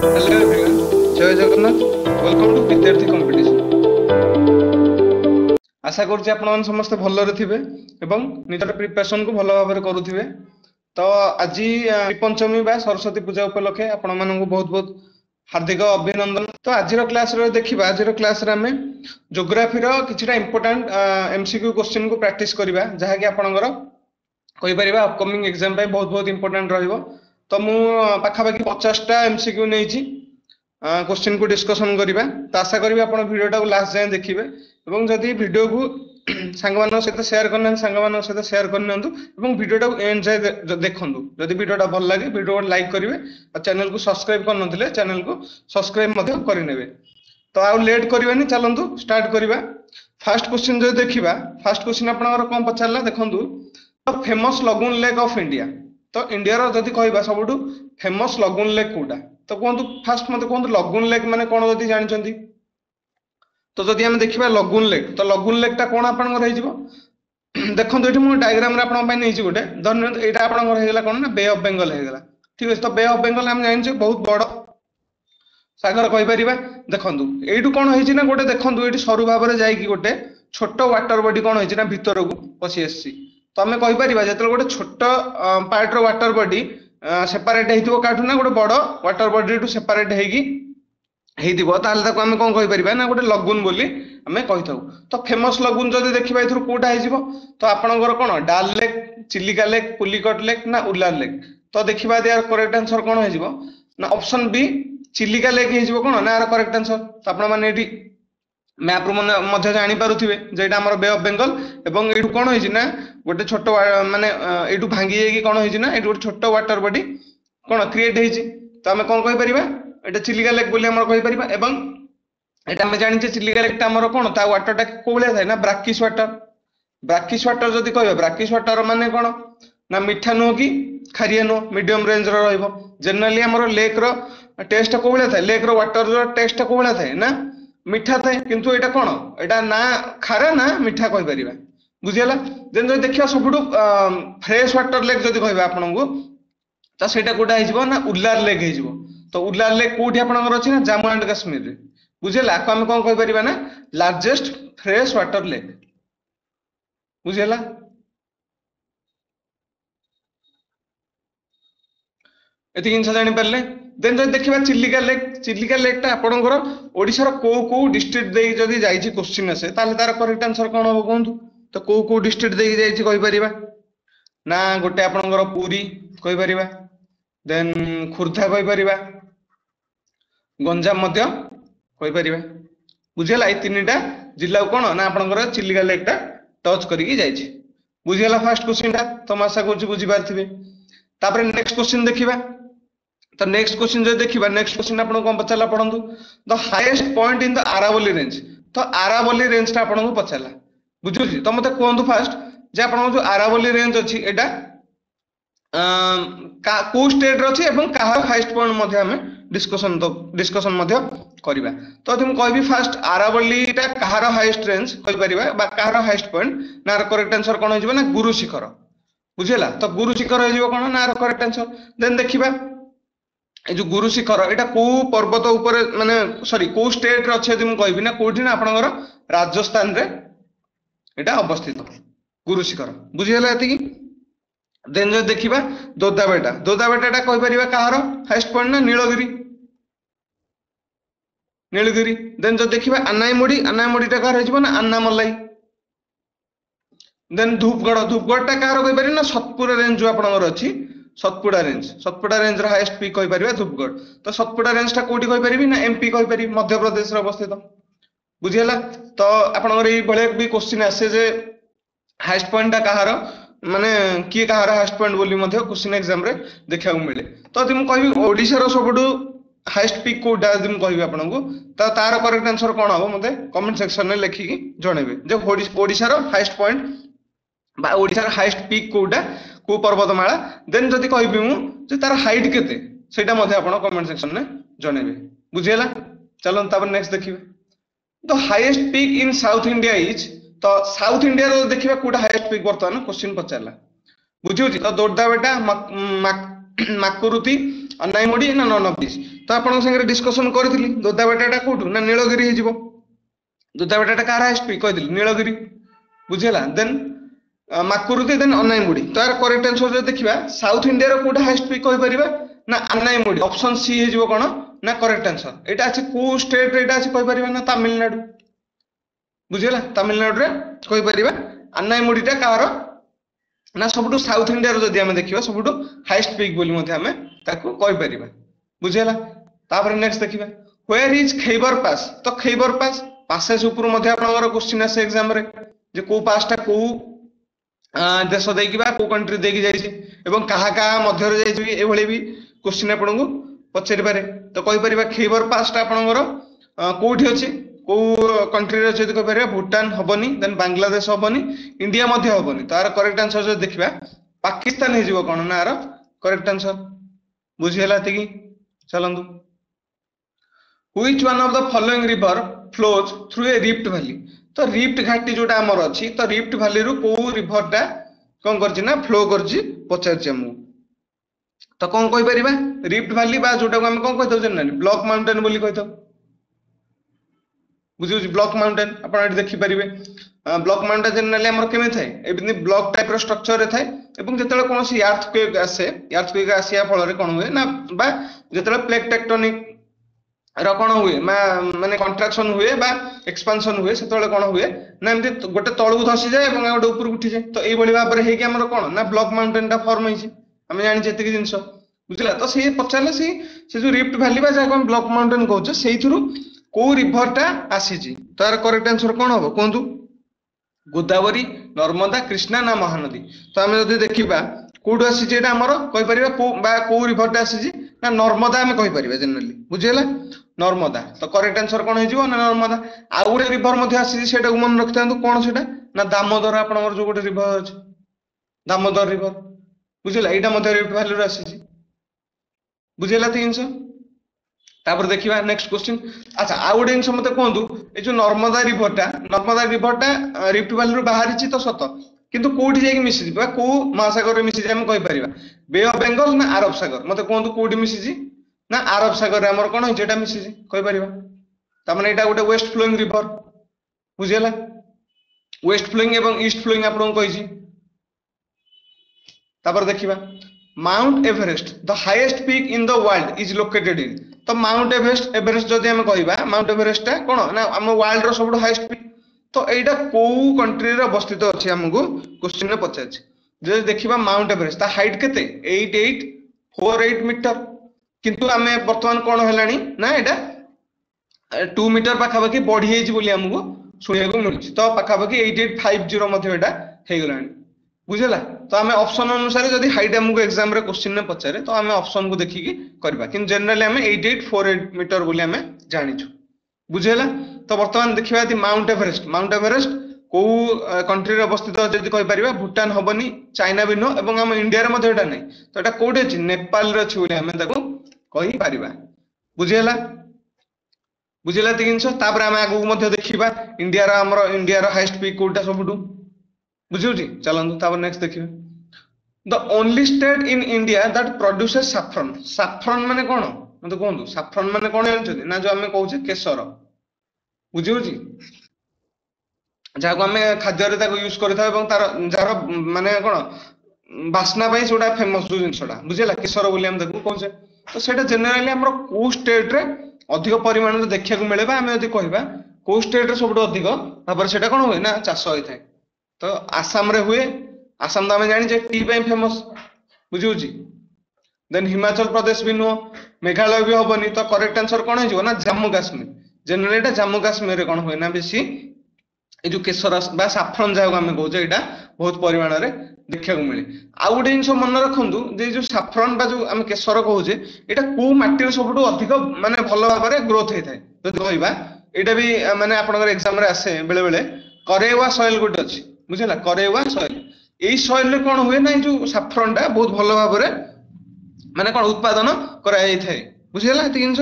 Hello everyone, जय Jagannath. Welcome to विद्यार्थी competition. आशा करुच्ची आपण मैंने समस्ते भलरे थिबे एवं निजर प्रिपरेशन को भल भाव करुथिबे। तो आज पंचमी बा सरस्वती पूजा उपलक्षे आपण मानक बहुत बहुत हार्दिक अभिनंदन। तो आज क्लास रे देखिबा, आज क्लास रे हमें ज्योग्राफी रो किछटा इंपोर्टेंट एमसीक्यू क्वेश्चन को प्रैक्टिस करिबा, जहा कि आपणकर कहि परिबा अपकमिंग एग्जाम पे बहुत बहुत इंपोर्टेंट रहिबो। तो मु पाखापाखि 50टा एमसीक्यू नेइछि क्वेश्चन को डिस्कशन करिबा। तो आशा करी आपण वीडियो टा लास्ट जाए देखिबे एवं जदि वीडियो को सांगमान सहित शेयर करना सांगमान सहित शेयर करनियंतु एवं वीडियो टा एंड जाए देखंतु। जदि वीडियो टा भल लागे वीडियो को लाइक करिवे और चैनल को सब्सक्राइब करनथिले चैनल को सब्सक्राइब मध्य करिनेबे। तो आउ लेट करबानी, चलंतु स्टार्ट करिबा। फर्स्ट क्वेश्चन जो देखिबा, फर्स्ट क्वेश्चन आपनकर कोन पचारला देखंतु। तो famous Lagun lake of India, तो इंडिया रो जदि कहबा सबुठु फेमस लगुन लेक कोडा, तो कहंतु फास्ट मते कहंतु लगुन लेक माने कोन जदि जानिचंती। तो जदि हम देखिबा लगुन लेक, तो लगुन लेक ता कोन आपनकर हेजिबो देखंतु। एठी मु डायग्राम रे आपन पय नेइछि गोटे धन्य, एटा आपनकर हेगला कोन ना बे ऑफ बंगाल हेगला। ठीक अछि। तो बे ऑफ बंगाल हम जानिछे बहुत बड़ सागर कहि परिबा। देखंतु एठु कोन हेछि ना गोटे देखंतु एठी सरू भाव रे जाई कि गोटे छोटो वाटर बॉडी कोन हेछि ना भीतर को पसी आछि। तो हमें कहि परिबा जेतल गोटे छोटो पार्ट रो वाटर बॉडी सेपरेट हेतिबो काठू ना गोटे बड़ वाटर बॉडी टू सेपरेट हेगी हेतिबो, ताले ताको हमें कोन कहि परिबा ना गोटे लगुन बोली हमें कहि थाउ। तो फेमस लगुन जदि देखिबा इथुर कोटा हेजिबो, तो आपनकर कोन डाल lake, Chilika lake, Pulicat lake ना उल्लार लेक। तो देखिबा यार करेक्ट आंसर कोन हेजिबो ना ऑप्शन बी चिलिका लेक हेजिबो कोन ना यार करेक्ट आंसर। तो आपण माने एठी मैप रो मध्य जानि पारुथिबे जे एटा हमर बे ऑफ बंगाल एवं एठु कोन होइछि ना गोटे छोटो माने एठु भांगी जाई कि कोन होइछि ना एठु गोटे छोटो वाटर बॉडी कोन क्रिएट हेइछि। तो हमें कोन कहि परिबा एटा चिलिका लेक बोली हमर कहि परिबा। एवं एटा हम जानि जे चिलिका लेक ता हमर कोन ता वाटर टा कोबले थाए ना ब्राकिश वाटर। ब्राकिश वाटर जदि कहबा, ब्राकिश वाटर माने कोन ना मीठा नो कि खारिया नो, मीडियम रेंज रो रहइबो। जनरली हमर लेक रो टेस्ट कोबले थाए, लेक रो वाटर रो टेस्ट कोबले थाए ना मीठा थाए, किंतु एटा कोन एटा ना खारा ना मीठा कहि परिबा। बुझियला। देन जो देखियो सबुठु फ्रेश वाटर लेक जदि कहबा आपनकु, तो सेटा कोटा हिजबो ना उल्लार लेक हिजबो। तो उल्लार लेक कोठी आपनकर अछि ना जम्मू एंड कश्मीर रे। बुझियला। को हम कोन कहि परिबा ना लार्जेस्ट फ्रेश वाटर लेक। बुझियला। एति जिनस जानि परले। देन जो देखिबा चिलिका लेक, चिलिका लेक ता आपनकर ओडिसा रो को डिस्ट्रिक्ट देई जदि जाईछि क्वेश्चन आसे, ताले तार करेक्ट आंसर कोन हो कोंतु। तो को डिस्ट्रिक्ट देई जाईछि कहि परिबा ना गोटे आपनकर पुरी कहि परिबा, देन खुर्धा कहि परिबा, गंजाम मध्य कहि परिबा। बुझियला। ए तीनटा जिल्ला कोन ना आपनकर चिलिका लेक ता टच करिकि जाईछि। बुझियला फर्स्ट क्वेश्चन ता। तो आशा करछि बुझि पारथिबे। तापर नेक्स्ट क्वेश्चन देखिबा। तो नेक्स्ट क्वेश्चन जो देखिबा, नेक्स्ट क्वेश्चन आपन कोन पचारला पढंतु। The highest point in the Aravalli range, तो अरावली रेंज ता आपन को पचारला। बुझुछि। तो मते कोंतु फास्ट जे आपन जो अरावली रेंज अछि एटा को स्टेट रो अछि एवं काहार हाईएस्ट पॉइंट मध्ये हमें डिस्कशन मध्ये करिबा। तो तुम कहबी फास्ट अरावली ता काहार हाईएस्ट रेंज कहि परिबा बा काहार हाईएस्ट पॉइंट ना करेक्ट आंसर कोन होइबो ना गुरु शिखर। बुझियला। तो गुरु शिखर होइबो कोन ना करेक्ट आंसर। देन देखिबा ए जो गुरु शिखर एटा को पर्वत ऊपर माने सॉरी को स्टेट रे अछि हम कहबी ना कोठी ना आपनकर राजस्थान रे एटा अवस्थित गुरु शिखर। बुझियला एति की। देन जो देखिबा दोदाबेटा, दोदाबेटाटा कहि परिबा काहार हाईएस्ट पॉइंट ना नीलगिरी, नीलगिरी। देन जो देखिबा अनाईमुडी, अनाईमुडीटा काहार हेजिबो ना अन्नामलाई। देन धूपगढ़, धूपगढ़टा काहार कहि परिबा ना सतपुरा रेंज जो आपनकर अछि सतपुड़ा रेंज, सतपुड़ा रेंज रो हाईएस्ट पीक कहि परिबा धूपगढ़। तो सतपुड़ा रेंज ता कोठी कहि परिबी ना एमपी कहि परिबी, मध्य प्रदेश रे अवस्थित। बुझियला। तो आपनकर एई भले भी क्वेश्चन आसे जे हाईएस्ट पॉइंट ता काहार माने की काहार हाईएस्ट पॉइंट बोली मध्ये क्वेश्चन एग्जाम रे देखा मिले। तो तुम कहबी ओडिसा रो सबडू हाईएस्ट पीक कोटा तुम कहबी आपनकु, तो तार करेक्ट आंसर कोन हो मते कमेंट सेक्शन में लिखि कि जणेबे जे ओडिसा रो हाईएस्ट पॉइंट बा ओडिसा रो हाईएस्ट पीक कोटा को पर्वतमाला। देन जदि कहबी मु जे तार हाइट केते सेटा मध्ये आपण कमेंट सेक्शन में जणेबे। बुझियला। चलन तापर नेक्स्ट देखिबे। The highest peak in south India is, तो साउथ इंडिया रो देखिबा कोटा हाईएस्ट पीक वर्तमान क्वेश्चन पचारला। बुझिउछि। तो दोरदाबेटा, माकुरुती, अनाईमुडी ना नन ऑफ दिस। तो आपन संगे डिस्कशन करथिली दोदाबेटाटा कोठु ना नीलगिरी हे जिवो दोदाबेटाटा कार हाईएस्ट पीक कहदिली नीलगिरी बुझिला देन माकुरुती देन अनाईमुडी तो यार करेक्ट आंसर जो देखिबा साउथ इंडिया रो कोठा हाईएस्ट पीक कहि परिबा ना अनाईमुडी ऑप्शन सी हे जिवो कोन ना करेक्ट आंसर एटा अछि को स्टेट रे एटा अछि कहि परिबा ना तमिलनाडु बुझिला तमिलनाडु रे कहि परिबा अनाईमुडीटा कार ना सबटु साउथ इंडिया रो जदि हम देखिबा सबटु हाईएस्ट पीक बोली मध्ये हमें ताको कहि परिबा बुझिला तापर नेक्स्ट देखिबा वेयर इज खैबर पास तो खैबर पास पासेस ऊपर मध्ये आपनकर क्वेश्चन आसे एग्जाम रे जे को पासटा को देश देकी बा को कंट्री देकी जाईछि एवं कहा कहा मध्य रे जाईछि ए भली भी क्वेश्चन आपनको पछेरि पारे तो कहि परिबा खैबर पासटा आपनकर कोठी अछि को कंट्री रे अछि कहि परिबा भूटान हबनी देन बांग्लादेश हबनी इंडिया मध्ये हबनी तार करेक्ट आंसर जो देखिबा पाकिस्तान हे जिवो कोन ना आर करेक्ट आंसर बुझियला तिकी चलंदु which one of the following river flows through a rift valley तो रिफ्ट घाटी जोटा हमर अछि तो रिफ्ट वैली रु को रिवर टा कोन करछि ना फ्लो करछि पचारछि हम तो कोन कहि परिबा रिफ्ट वैली बा जोटा को हम कोन कहथौ जननानी ब्लॉक माउंटेन बोली कहथौ बुझियो ब्लॉक माउंटेन आपण एठी देखि परिबे ब्लॉक माउंटेन जनरली हमर केमे थाए एबनी ब्लॉक टाइप रो स्ट्रक्चर रे थाए एवं जेतेले कोनोसी अर्थक्वेक आसिया फल रे कोन हुए ना बा जेतेले प्लेट टेक्टोनिक र कोन हुए माने कंट्राक्शन हुए बा एक्सपांशन हुए सेतेले कोन हुए ना एमती गोटे तळु धसी जाय एवं गोटे ऊपर उठी जाय तो एई बळी भाबरे हे कि हमर कोन ना ब्लॉक माउंटेन टा फॉर्म होइछि हम जानि जेति कि जिंस बुझला तो से पचाले से जो रिफ्ट वैली बा जा हम ब्लॉक माउंटेन कहउछ सेइथुरु को रिवर टा आसीछि तार करेक्ट आंसर कोन हो कोंदु गोदावरी नर्मदा कृष्णा ना महानदी तो हम जदि देखिबा कोडु आसीछि एटा हमर कहि परिबा को बा को रिवर टा आसीछि ना नर्मदा हम कहि परिबा जनरली बुझियला नर्मदा तो करेक्ट आंसर कोन हेजिवो ना नर्मदा आ गुटे रिवर मध्ये आसीछि सेटा को मन रखतांतु कोन सेटा ना दामोदर आपनकर जो गुटे रिवर अछि दामोदर रिवर बुझियला एटा मध्ये रिफ्ट वैली रो आसीछि बुझियला तीन सौ तापर देखिबा नेक्स्ट क्वेश्चन अच्छा आ गुटे जिंस मते कोंदु ए जो नर्मदा रिवर टा रिफ्ट वैली रो बाहरिछि तो सत किंतु कोठी जाई मिसि बा को महासागर रे मिसि हम कहि परिबा बे ऑफ बेंगल ना अरब सागर मते कोंदु कोठी मिसि ना अरब सागर रे हमर कोन होय जेटा मिसि कहि परिबा त माने एटा गुटे वेस्ट फ्लोइंग रिवर बुझियला वेस्ट फ्लोइंग एवं ईस्ट फ्लोइंग आपन कहिछि तापर देखिबा Mount Everest the highest peak in the world is located in तो माउंट एवरेस्ट जदि हम कहिबा माउंट एवरेस्ट टा कोन ना हम वर्ल्ड रो सबटो हाईएस्ट पीक तो एटा को कंट्री रे अवस्थित अछि हमगु क्वेश्चन ने पचाछि जे देखिबा माउंट एवरेस्ट ता हाइट केते 8848 मीटर किंतु हमें वर्तमान कोन हेलानी ना एटा 2 मीटर पाखाबाकी बढ़ी हेछि बोली हमगु सुनिया को मिलछि तो पाखाबाकी 8850 मध्ये एटा हे गलानी बुझला तो हमें ऑप्शन अनुसार जदि हाइट हमगु एग्जाम रे क्वेश्चन ने पचारे तो हमें ऑप्शन को देखि कि करबा किन जनरली हमें 8848 मीटर बोली हमें जानिछु बुझला तो वर्तमान देखिबा दि माउंट एवरेस्ट को कंट्री रे अवस्थित जदि कहि परिबा भूटान हबनी चाइना भी नो एवं हम इंडिया रे मध्ये एटा नै तो एटा कोडे अछि नेपाल रे अछि बोली हमें ताको कहि परिबा बुझिला 300 तापर हम आगु मध्ये देखिबा इंडिया रा हमर इंडिया रा हाईएस्ट पीक कोटा सबटु बुझिउछि चलंतु तापर नेक्स्ट देखिबा the only state in India that produces saffron माने कोन मते कोंदु सैफरन माने कोन जानछथि ना जो हमें कहउछे केसर बुझिउछि जाको हमें खाद्य रे ताको यूज करथा एवं तार जार माने कोन बासना पई सोडा फेमस जो जिंसडा बुझिला केसर बोली हम ताको कहउछे तो सेटा जनरली हमर को स्टेट रे अधिक परिमाण रे देखिया को मिलेबा हमें यदि कहबा को स्टेट रे सबटो अधिक तापर सेटा कोन होय ना चाष होय थाय तो आसाम रे हुए आसाम तो हमें जानि जे टी पई फेमस बुझिउछि देन हिमाचल प्रदेश भी नो मेघालय भी हबनी तो करेक्ट आंसर कोन हिजो ना जम्मू काश्मीर जनरली एटा जम्मू काश्मीर रे कोन होय ना बेसी ए जो केसर बा सैफरन जाको हमें कहउछे एटा बहुत परिमाण रे देखिया को मिले आ गुटे जिंस मन रखंतु जे जो सैफरन बा जो हम केसर कहउछे एटा को माटी रे सबटो अधिक माने भलो भाबरे ग्रोथ हे थाय तो कहबा एटा भी माने आपनकर एग्जाम रे आसे बेले बेले करेवा सॉइल गुटे अछि बुझला करेवा सॉइल एई सॉइल रे कोन होय ना जो सैफरन टा बहुत भलो भाबरे माने कोन उत्पादन करा जाय थाय बुझला एति जिंस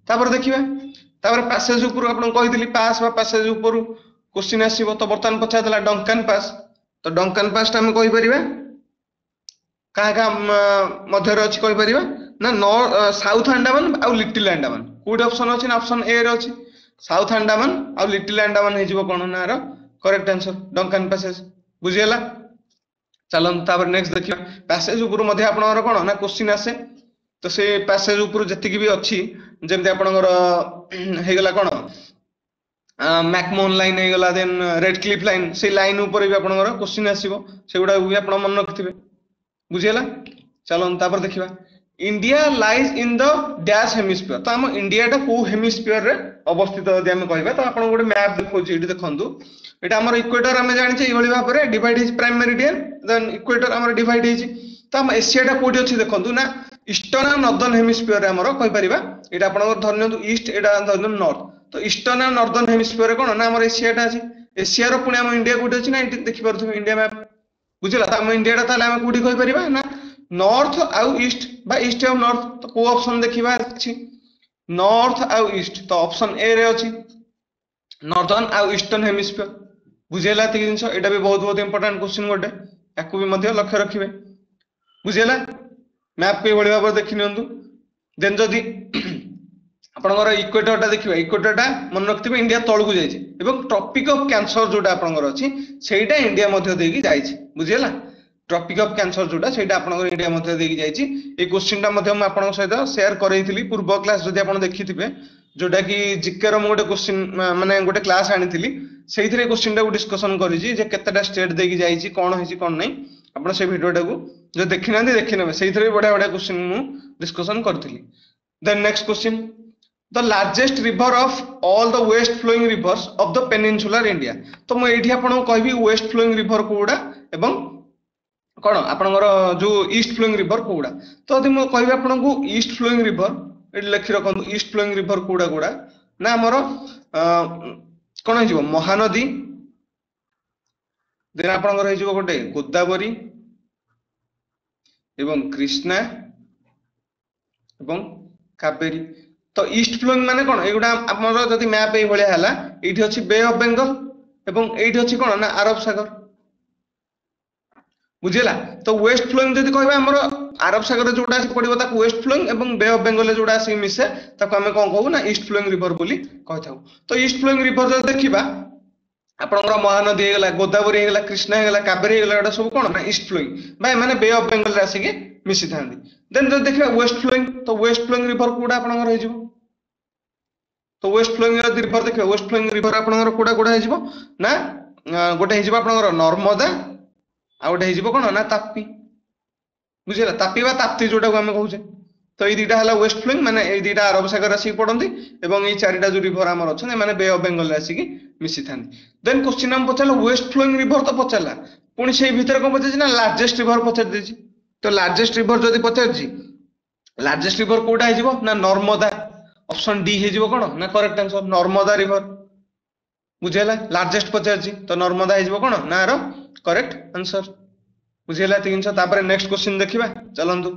तापर देखिबा तापर पैसेज ऊपर आपन कहिदिली पास बा पैसेज ऊपर क्वेश्चन आसीबो तो बर्तन पछा देला डंकन पास तो डंकन पास हम कहि परिबा का मध्य रे अछि कहि परिबा ନା साउथ अंडमान आउ लिटिल अंडमान कोड ऑप्शन अछि ना ऑप्शन ए रे अछि साउथ अंडमान आउ लिटिल अंडमान हे जिवो कोन ना रो करेक्ट आंसर डंकन पैसेज बुझियला चलन तापर नेक्स्ट देखियो पैसेज ऊपर मध्ये आपनर कोन ना क्वेश्चन आसे तो से पैसेज ऊपर जति भी अछि जेमते आपनर हे गला कोन मैकमोहन लाइन हे गला देन रेड क्लिफ लाइन से लाइन ऊपर भी आपनर क्वेश्चन आसीबो सेगुडा भी आपन मन रखथिबे बुझियला चलन तापर देखिबा India lies in the dash hemisphere तो हम इंडिया टा को हेमिस्फीयर रे अवस्थित यदि हम कहबा तो आपण गोटे मैप देखौची एठी देखंतु एटा हमर इक्वेटर हम जानि छै इबळी भाबरे डिवाइड हिज प्राइम मेरिडियन देन इक्वेटर हमर डिवाइड हिज तो हम एशिया टा कोठी अछि देखंतु ना ईस्टर्न और नॉर्दर्न हेमिस्फीयर रे हमर कहि परिबा एटा आपण धरनियंतु ईस्ट एटा धरनियंतु नॉर्थ तो ईस्टर्न और नॉर्दर्न हेमिस्फीयर रे कोन ना हमर एशिया टा अछि एशिया रो पुणी हम इंडिया कोठी अछि ना एठी देखि परथु इंडिया मैप बुझिला त हम इंडिया टा ताले हम कोठी कहि परिबा ना नॉर्थ आउ ईस्ट बा ईस्ट और नॉर्थ तो को ऑप्शन देखिबा अछि नॉर्थ आउ ईस्ट तो ऑप्शन ए रे अछि नॉर्दर्न आउ ईस्टर्न हेमिस्फीयर बुझेला ती जिंस एटा भी बहुत बहुत इंपोर्टेंट क्वेश्चन गोटे याकू भी मध्य लक्ष्य रखिबे बुझेला मैप पे बढिबा पर देखि नियंतु देन जदी आपनकर इक्वेटर टा देखिबा इक्वेटर टा मन रखथिबे इंडिया तळकु जाय छै एवं ट्रॉपिक ऑफ कैंसर जोटा आपनकर अछि सेटा इंडिया मध्य देकी जाय छै बुझेला ट्रॉपिक ऑफ कैंसर जोटा सेटा आपनकर इंडिया मध्य देकी जाय छै ए क्वेश्चन टा मध्य हम आपनक सहित शेयर करैथिली पूर्व क्लास जदी आपन देखिथिबे जोटा कि जिके रो मोटे क्वेश्चन माने गोटे क्लास आनिथिली सेइथिरे क्वेश्चन टा को डिस्कशन करिछि जे केतेटा स्टेट देकी जाय छै कोन होइछि कोन नै आपन से वीडियो टा को जो देखिनांती देखिनबे सेइथिरे बडा बडा क्वेश्चन मु डिस्कशन करथिली then next question the largest river of all the west flowing rivers of the peninsular India तो मु एठी आपन कहबी west flowing river कोडा एवं कोन आपनकर जो ईस्ट फ्लोइंग रिवर कोडा तो यदि मु कहबी आपन को ईस्ट फ्लोइंग रिवर एठी लिखि रखन ईस्ट फ्लोइंग रिवर कोडा कोडा ना हमर कोन हे जिवो महानदी देन आपनकर हे जिवो गोटे गोदावरी एवं कृष्णा एवं कावेरी तो ईस्ट फ्लोइंग माने कोन एगुडा आपनर जदी मैप ए भलिया हला एठी अछि बे ऑफ बेंगल एवं एठी अछि कोन ना अरब सागर बुझिला तो वेस्ट फ्लोइंग जदी कहबा हमर अरब सागर जोटा आसी पडिबो ता वेस्ट फ्लोइंग एवं बे ऑफ बेंगल जोटा आसी मिसे ताको हमें कोन कहू ना ईस्ट फ्लोइंग रिवर बोली कहथाउ तो ईस्ट फ्लोइंग रिवर जदी देखिबा आपनकर महानदी हे गला गोदावरी हे गला कृष्णा हे गला कावेरी हे गला एटा सब कोन ना ईस्ट फ्लोइंग बाय माने बे ऑफ बेंगल रे आसी के मिसी थांदी देन जदी देखिबा वेस्ट फ्लोइंग तो वेस्ट फ्लोइंग रिवर कोडा आपनकर हे जिवो तो वेस्ट फ्लोइंग रिवर देखिबा वेस्ट फ्लोइंग रिवर आपनकर कोडा कोडा हे जिवो ना गोटे हे जिवो आपनकर नर्मदा आ गोटे हे जिवो कोन ना तापी बुझिला तापी बा ताप्ती जोटा को हम कहूचे तो ए दुटा हला वेस्ट फ्लोइंग माने ए दुटा अरब सागर आसी पडंती एवं ए चारिटा जो रिवर हमर अछन माने बे ऑफ बेंगल आसी की मिसी थांदी देन क्वेश्चन हम पचाला वेस्ट फ्लोइंग रिवर तो पचाला पुनी सेही भीतर को पचाछि ना लार्जेस्ट रिवर पचार देछि तो लार्जेस्ट रिवर जदी पचारछि लार्जेस्ट रिवर कोडा हे जिवो ना नर्मदा ऑप्शन डी हे जिवो कोन ना करेक्ट आंसर नर्मदा रिवर बुझेला लार्जेस्ट पचारछि तो नर्मदा हे जिवो कोन ना रो करेक्ट आंसर बुझेला 300 तापर नेक्स्ट क्वेश्चन देखिबा चलंतु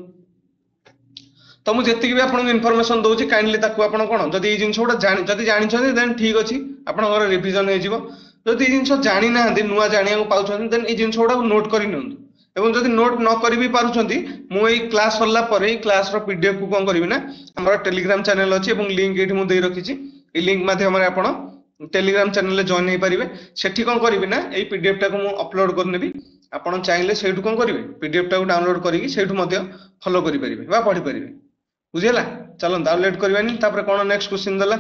तो मु जेतिक भी आपन इन्फॉर्मेशन दोछि काइंडली ताकू आपन कोन जदी ए जिंसोडा जानि जदी जानि छथि देन ठीक अछि आपन घर रिवीजन हे जिवो जदी ए जिंसो जानि ना हंदी नुवा जानिया को पाउछन देन ए जिंसोडा को नोट करि नंदु एवं जदी नोट न करि भी पारुछंती मु ए क्लास सरला पर ए क्लास रो पीडीएफ को कोन करबी ना हमर टेलीग्राम चैनल अछि एवं लिंक एठी मु देइ रखिछि ए लिंक माध्यम रे आपन टेलीग्राम चैनल ले जॉइन हे परिबे सेठी कोन करबी ना ए पीडीएफ टा को मु अपलोड करनेबी आपन चाहिले सेठु कोन करबे पीडीएफ टा को डाउनलोड करिकि सेठु मध्य फॉलो करि परिबे बा पढि परिबे बुझिला चलो डाउनलोड करबानी तापर कोन नेक्स्ट क्वेश्चन दला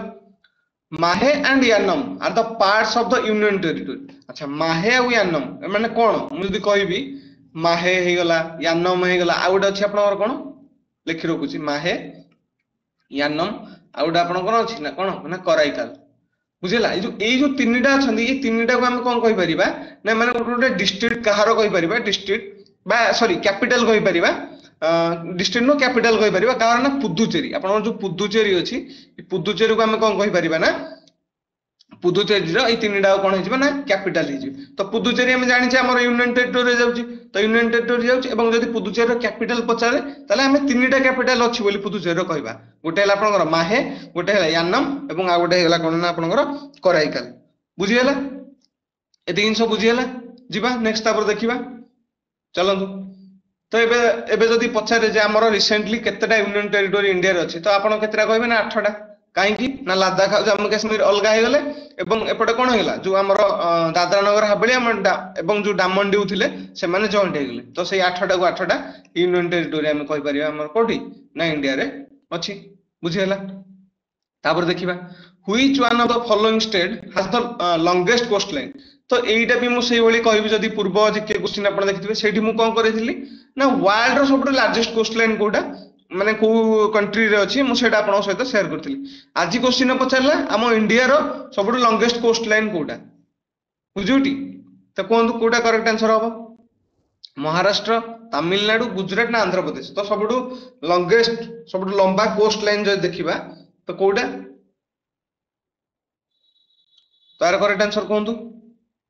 Mahe and Yanam are the parts of the union territory अच्छा माहे और यानम माने कोन मु जदी कहबी माहे हे गला यानम हे गला आउड अछि आपन कोन लिखि रखुची माहे यानम आउड आपन कोन अछि ना कोन ना कराइकाल बुझिला ए जो तीनटा छथि ए तीनटा को हम कोन कहि परिबा ना माने गोटे डिस्ट्रिक्ट कहारो कहि परिबा डिस्ट्रिक्ट बा सॉरी कैपिटल कहि परिबा डिस्ट्रिक्ट नो कैपिटल कहि परिबा कारण ना पुदुचेरी आपन जो पुदुचेरी अछि पुदुचेरी को हम कोन कहि परिबा ना पुदुचेरी रो ए तीनटा कोन हिजबा ना कैपिटल हिजि तो पुदुचेरी हम जानि छै हमर यूनियन टेरिटरी रे जाउची तो यूनियन टेरिटरी जाउची एवं जदी पुदुचेरी रो कैपिटल पचारे ताले हम तीनटा कैपिटल अछि बोली पुदुचेरी रो कहबा गोटे हला आपन माहे गोटे हला यानम एवं आ गोटे हला कोन ना आपन कराइकाल बुझि हला ए तीन सब बुझि हला जिबा नेक्स्ट तापर देखिबा चलंतु तो एबे एबे जदि पचारे जे हमर रिसेंटली केतेटा यूनियन टेरिटोरी इंडिया रे अछि तो आपण केतेटा कहबे ना 8टा काहेकि ना लद्दाख और जम्मू काश्मीर अलग हो गले एवं एपटे कोन हेला जो हमर दादरा नगर हवेली एवं जो डामन ड्यू थिले से माने जॉइंट हो गले तो सेई 8टा को 8टा यूनियन टेरिटोरी हम कहि परिबा हमर कोठी ना इंडिया रे अछि बुझी होला तापर देखिबा which one of the following state has the longest coast line तो एईटा भी मु सेई भली कहबी जदि पूर्व जीके क्वेश्चन आपण देखिथिबे सेठी मु कोन करिथिली ना वर्ल्ड रो सबटो लार्जेस्ट कोस्ट लाइन कोटा माने को कंट्री रे अछि मु सेटा आपण सहित शेयर करथिली आज क्वेश्चन पचारला हम इंडिया रो सबटो लॉन्गेस्ट कोस्ट लाइन कोटा बुझुटी तो कोन कोटा करेक्ट आंसर होबो महाराष्ट्र तमिलनाडु गुजरात ना आंध्र प्रदेश तो सबटो लॉन्गेस्ट सबटो लंबा कोस्ट लाइन जो देखिबा तो कोटा तार करेक्ट आंसर कोंतु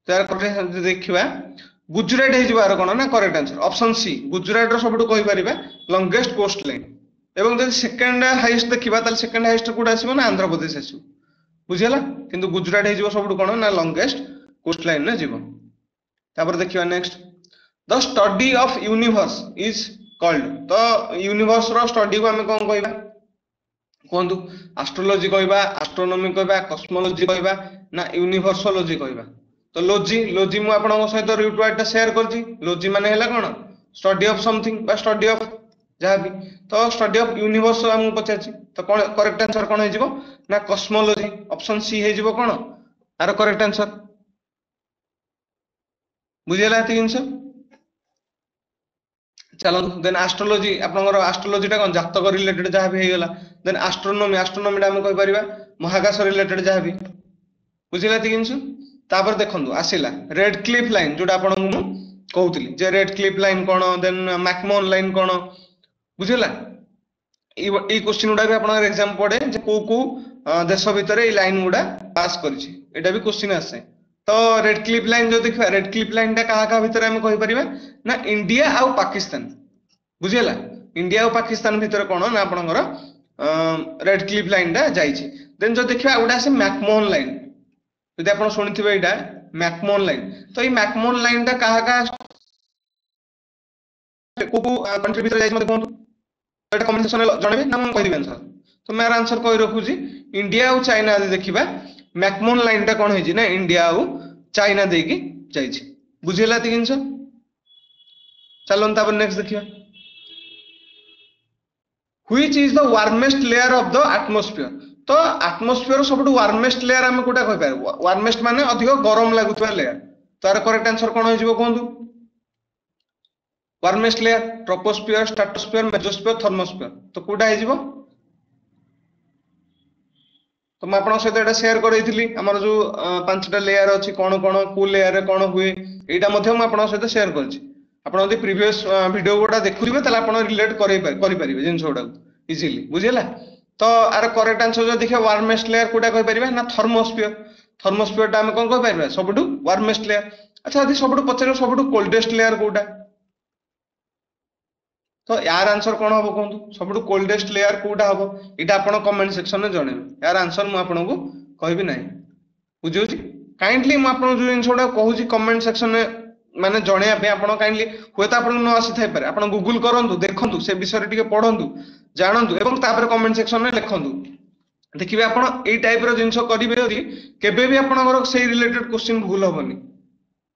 तार करेक्ट देखिबा गुजरात हे जिबार कोन ना correct answer option C Gujarat रो सबटो कहि परिबा लॉन्गेस्ट कोस्ट लाइन एवं जदि सेकंड हाईएस्ट देखिबा ताल सेकंड हाईएस्ट कोड आसीबो ना आंध्र प्रदेश आसीबो बुझियला किंतु गुजरात हे जिवो सबटो कोन ना लॉन्गेस्ट कोस्ट लाइन ना जिवो तापर देखिबा next the study of universe is called तो यूनिवर्स रो स्टडी को हमें कोन कहबा कोंतु एस्ट्रोलॉजी कहबा एस्ट्रोनॉमी कहबा कॉस्मोलॉजी कहबा ना यूनिवर्सोलॉजी कहबा तो लॉजी मु आपन सहित रूट वर्ड शेयर करछि लॉजी माने हैला कोन स्टडी ऑफ समथिंग बा स्टडी ऑफ जहा भी तो स्टडी ऑफ यूनिवर्स हम पचाछि तो कोन करेक्ट आंसर कोन हे जिवो ना कॉस्मोलॉजी ऑप्शन सी हे जिवो कोन आरो करेक्ट आंसर बुझियला एति जिंस चलो देन एस्ट्रोलॉजी आपनकर एस्ट्रोलॉजी टा कोन जातक रिलेटेड जहा भी हेगला देन एस्ट्रोनॉमी एस्ट्रोनॉमी टा हम कहि परिबा महाकाश रिलेटेड जहा भी बुझियला एति जिंस तापर देखंदु आसिला रेड क्लिफ लाइन जोटा आपन मु कहउतली जे रेड क्लिफ लाइन कोन देन मैकमोहन लाइन कोन बुझिला ई क्वेश्चन उडा भी आपन एग्जाम पड़े जे को देश भीतर ई लाइन उडा पास करछि एटा भी क्वेश्चन आसे तो रेड क्लिफ लाइन जो देखा रेड क्लिफ लाइन टा कहा भीतर हम कहि परिबा ना इंडिया आ पाकिस्तान बुझिला इंडिया और पाकिस्तान भीतर कोन ना आपनकर रेड क्लिफ लाइन टा जाइछि देन जो देखिबा उडा से मैकमोहन लाइन यदि आप शुणी एटा मैकमोहन लाइन तो ये मैकमोहन लाइन टा कहा कंट्री भीतर जाई मते कोन एटा कमेंट सेक्शन में जणबे ना हम कहि दिबे आंसर तो मेरा आंसर कहि रखुजी इंडिया और चाइना यदि देखिबा मैकमोहन लाइन टा कोन होई ना इंडिया और चाइना देकी जाई छी बुझिला ती जिंस चलन तापर नेक्स्ट देखिबा which is the warmest layer of the atmosphere तो एटमॉस्फेयर सबटु वार्मेस्ट लेयर हम कोटा कहि पार वार्मेस्ट माने अधिक गरम लागुतवा लेयर तार करेक्ट आंसर कोन होई जिवो कोंदु warmest layer troposphere stratosphere mesosphere thermosphere तो कोटा हे जिवो तो मैं आपन सहित एटा शेयर करैथिली हमर जो पांचटा लेयर अछि कोन कोन कू लेयर रे कोन हुए एटा मध्ये मैं आपन सहित शेयर करछि आपन यदि प्रीवियस वीडियो गोटा देखुरिबे तले आपन रिलेट करि परिबे जिंस गोटा इजीली बुझिला तो आर करेक्ट आंसर जो देखिए वार्मेस्ट लेयर कोटा कहि परिबा ना थर्मोस्फियर थर्मोस्फियर टा हम कोन कहि परिबा सबटु वार्मेस्ट लेयर अच्छा यदि सबटु पछरे सबटु कोल्डेस्ट लेयर कोटा तो यार आंसर कोन हबो कोंतु सबटु कोल्डेस्ट लेयर कोटा हबो इटा आपण कमेंट सेक्शन में जणेबे यार आंसर मु आपण को कहबी नाही बुझियोची काइंडली मु आपण जो इनसोडा कहूची कमेंट सेक्शन में माने जणेया पे आपण काइंडली होता आपण न आसी थाइ पारे आपण गूगल करंतु देखंतु से विषय टिके पढंतु जानंतु एवं तापर कमेंट सेक्शन में लिखंतु देखिबे आपण एई टाइप रो जिंस करिवे यदि केबे भी आपनकर सेई रिलेटेड क्वेश्चन भूल होबनी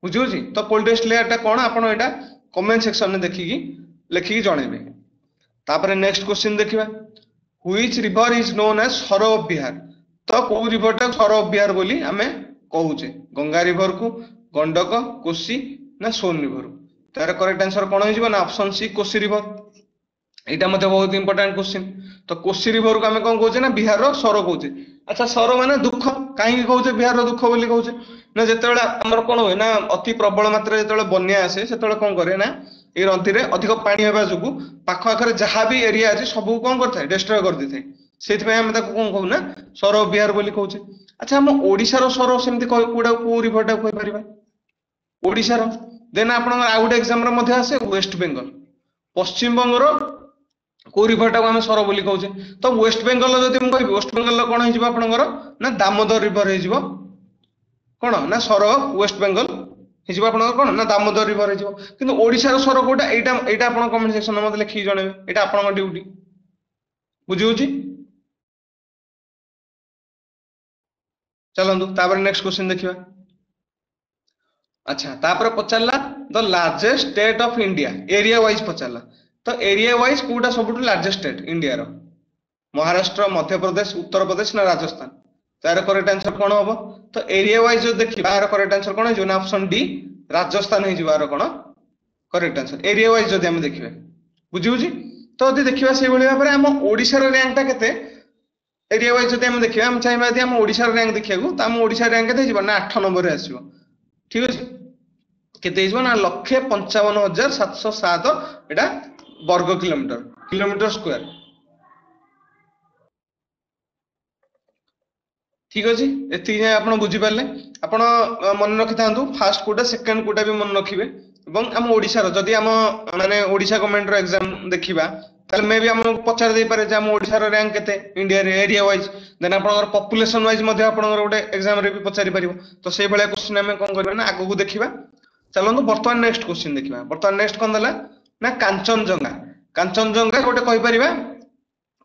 बुझियोची तो कोल्डेस्ट लेयर टा कोन आपण एटा कमेंट सेक्शन में देखिकी लिखिकी जणेबे तापर नेक्स्ट क्वेश्चन देखिबा which river is known as sorrow of Bihar तो को रिवर टा सरो ऑफ बिहार बोली हमें कहूचे गंगा रिवर को गंडक कोसी ना सोन रिवर तार करेक्ट आंसर कोन हो जिवो ना ऑप्शन सी कोसी रिवर एटा मते बहुत इंपोर्टेंट क्वेश्चन तो कोसी रिवर को हमें कोन कहूचे ना बिहार रो सरो कहूचे अच्छा सरो माने दुख काहे कहूचे बिहार रो दुख बोली कहूचे ना जेतेबेला हमर कोन होय ना अति प्रबल मात्रा जेतेबेला बन्या आसे सेतेबेला कोन करे ना ए नदी रे अधिक पानी हेबा जुगु पाख आखरे जहा भी एरिया अछि सब कोन करथाय डिस्ट्रॉय कर दिथाय सेति पे हम ताको कोन कहू ना सरो बिहार बोली कहूचे अच्छा हम ओडिसा रो सरो सेमति कोडा को रिवर टा कहि परिबा ओडिसा रो देन आपण आउट एग्जाम रे मध्ये आसे वेस्ट बेंगल पश्चिम बंग रो को रिवर टा हम सरो बोली कहूचे तो वेस्ट बेंगल जदि हम कहबी वेस्ट बेंगल कोन हे जिवो आपनकर ना दामोदर रिवर हे जिवो कोन ना सरो वेस्ट बेंगल ହେଇଯିବ ଆପଣଙ୍କର କଣ ନା ଦାମୋଦର ରିଭର ହେଇଯିବ। କିନ୍ତୁ ଓଡିଶାର ସ୍ୱର କୋଉଟା ଏଇଟା ଆପଣ କମେଣ୍ଟ ସେକ୍ସନରେ ମତେ ଲେଖିକି ଜଣେଇବେ, ଏଇଟା ଆପଣଙ୍କ ଡ୍ୟୁଟି। ବୁଝି ହଉଛି? ଚାଲନ୍ତୁ ତାପରେ ନେକ୍ସଟ କ୍ୱେଶ୍ଚିନ୍ ଦେଖିବା। ଆଚ୍ଛା ତାପରେ ପଚାରିଲା ଦ largest state of India, area wise ପଚାରିଲା। ତ ଏରିଆ ୱାଇଜ କୋଉଟା ସବୁଠୁ ଲାର୍ଜେଷ୍ଟ ଷ୍ଟେଟ୍ ଇଣ୍ଡିଆର? ମହାରାଷ୍ଟ୍ର, ମଧ୍ୟପ୍ରଦେଶ, ଉତ୍ତରପ୍ରଦେଶ ନା ରାଜସ୍ଥାନ? ତାର କରେକ୍ଟ ଆନ୍ସର କଣ ହବ? ତ ଏରିଆ ୱାଇଜ ଯଦି ଦେଖିବା ଏହାର କରେକ୍ଟ ଆନ୍ସର କଣ ହେଇଯିବ ନା ଅପସନ ଡି ରାଜସ୍ଥାନ ହେଇଯିବ ଏହାର କଣ କରେକ୍ଟ ଆନ୍ସର, ଏରିଆ ୱାଇଜ ଯଦି ଆମେ ଦେଖିବା। ବୁଝି ହଉଛି? ତ ଯଦି ଦେଖିବା ସେଇଭଳି ଭାବରେ ଆମ ଓଡିଶାର ର୍ୟାଙ୍କଟା କେତେ ଏରିଆ ୱାଇଜ ଯଦି ଆମେ ଦେଖିବା, ଆମେ ଚାହିଁବା ଯଦି ଆମ ଓଡିଶାର ର୍ୟାଙ୍କ ଦେଖିବାକୁ, ତ ଆମ ଓଡିଶାର ର୍ୟାଙ୍କ କେତେ ହେଇଯିବ ନା 8 ନମ୍ବରରେ ଆସିବ। ଠିକ ଅଛି? କେତେ ହେଇଯିବ ନା 1,55,707 ଏଟା ବର୍ଗ କିଲୋମିଟର, କିଲୋମିଟର ସ୍କୋୟାର। ଠିକ ଅଛି, ଏତିକି ଯାଏଁ ଆପଣ ବୁଝିପାରିଲେ। ଆପଣ ମନେ ରଖିଥାନ୍ତୁ ଫାର୍ଷ୍ଟ କୋଉଟା ସେକେଣ୍ଡ କୋଉଟା ବି ମନେ ରଖିବେ। ଏବଂ ଆମ ଓଡିଶାର ଯଦି ଆମ ମାନେ ଓଡିଶା ଗଭର୍ଣ୍ଣମେଣ୍ଟର ଏକ୍ସାମ ଦେଖିବା, ତାହେଲେ ମେ ବି ଆମକୁ ପଚାରି ଦେଇପାରେ ଯେ ଆମ ଓଡିଶାର ର୍ୟାଙ୍କ କେତେ ଇଣ୍ଡିଆରେ ଏରିଆ ୱାଇଜ, ଦେନ୍ ଆପଣଙ୍କର ପପୁଲେସନ ୱାଇଜ ମଧ୍ୟ ଆପଣଙ୍କର ଗୋଟେ ଏକ୍ସାମରେ ବି ପଚାରି ପାରିବ। ତ ସେଇଭଳିଆ କ୍ୱେଶ୍ଚିନ୍ ଆମେ କଣ କରିବା ନା ଆଗକୁ ଦେଖିବା। ଚାଲନ୍ତୁ ବର୍ତ୍ତମାନ ନେକ୍ସଟ କ୍ୱେଶ୍ଚିନ୍ ଦେଖିବା। ବର୍ତ୍ତମାନ ନେକ୍ସଟ କଣ ଦେଲା ନା କାଞ୍ଚନଜଙ୍ଗା। କାଞ୍ଚନଜଙ୍ଗା ଗୋଟେ କହିପାରିବା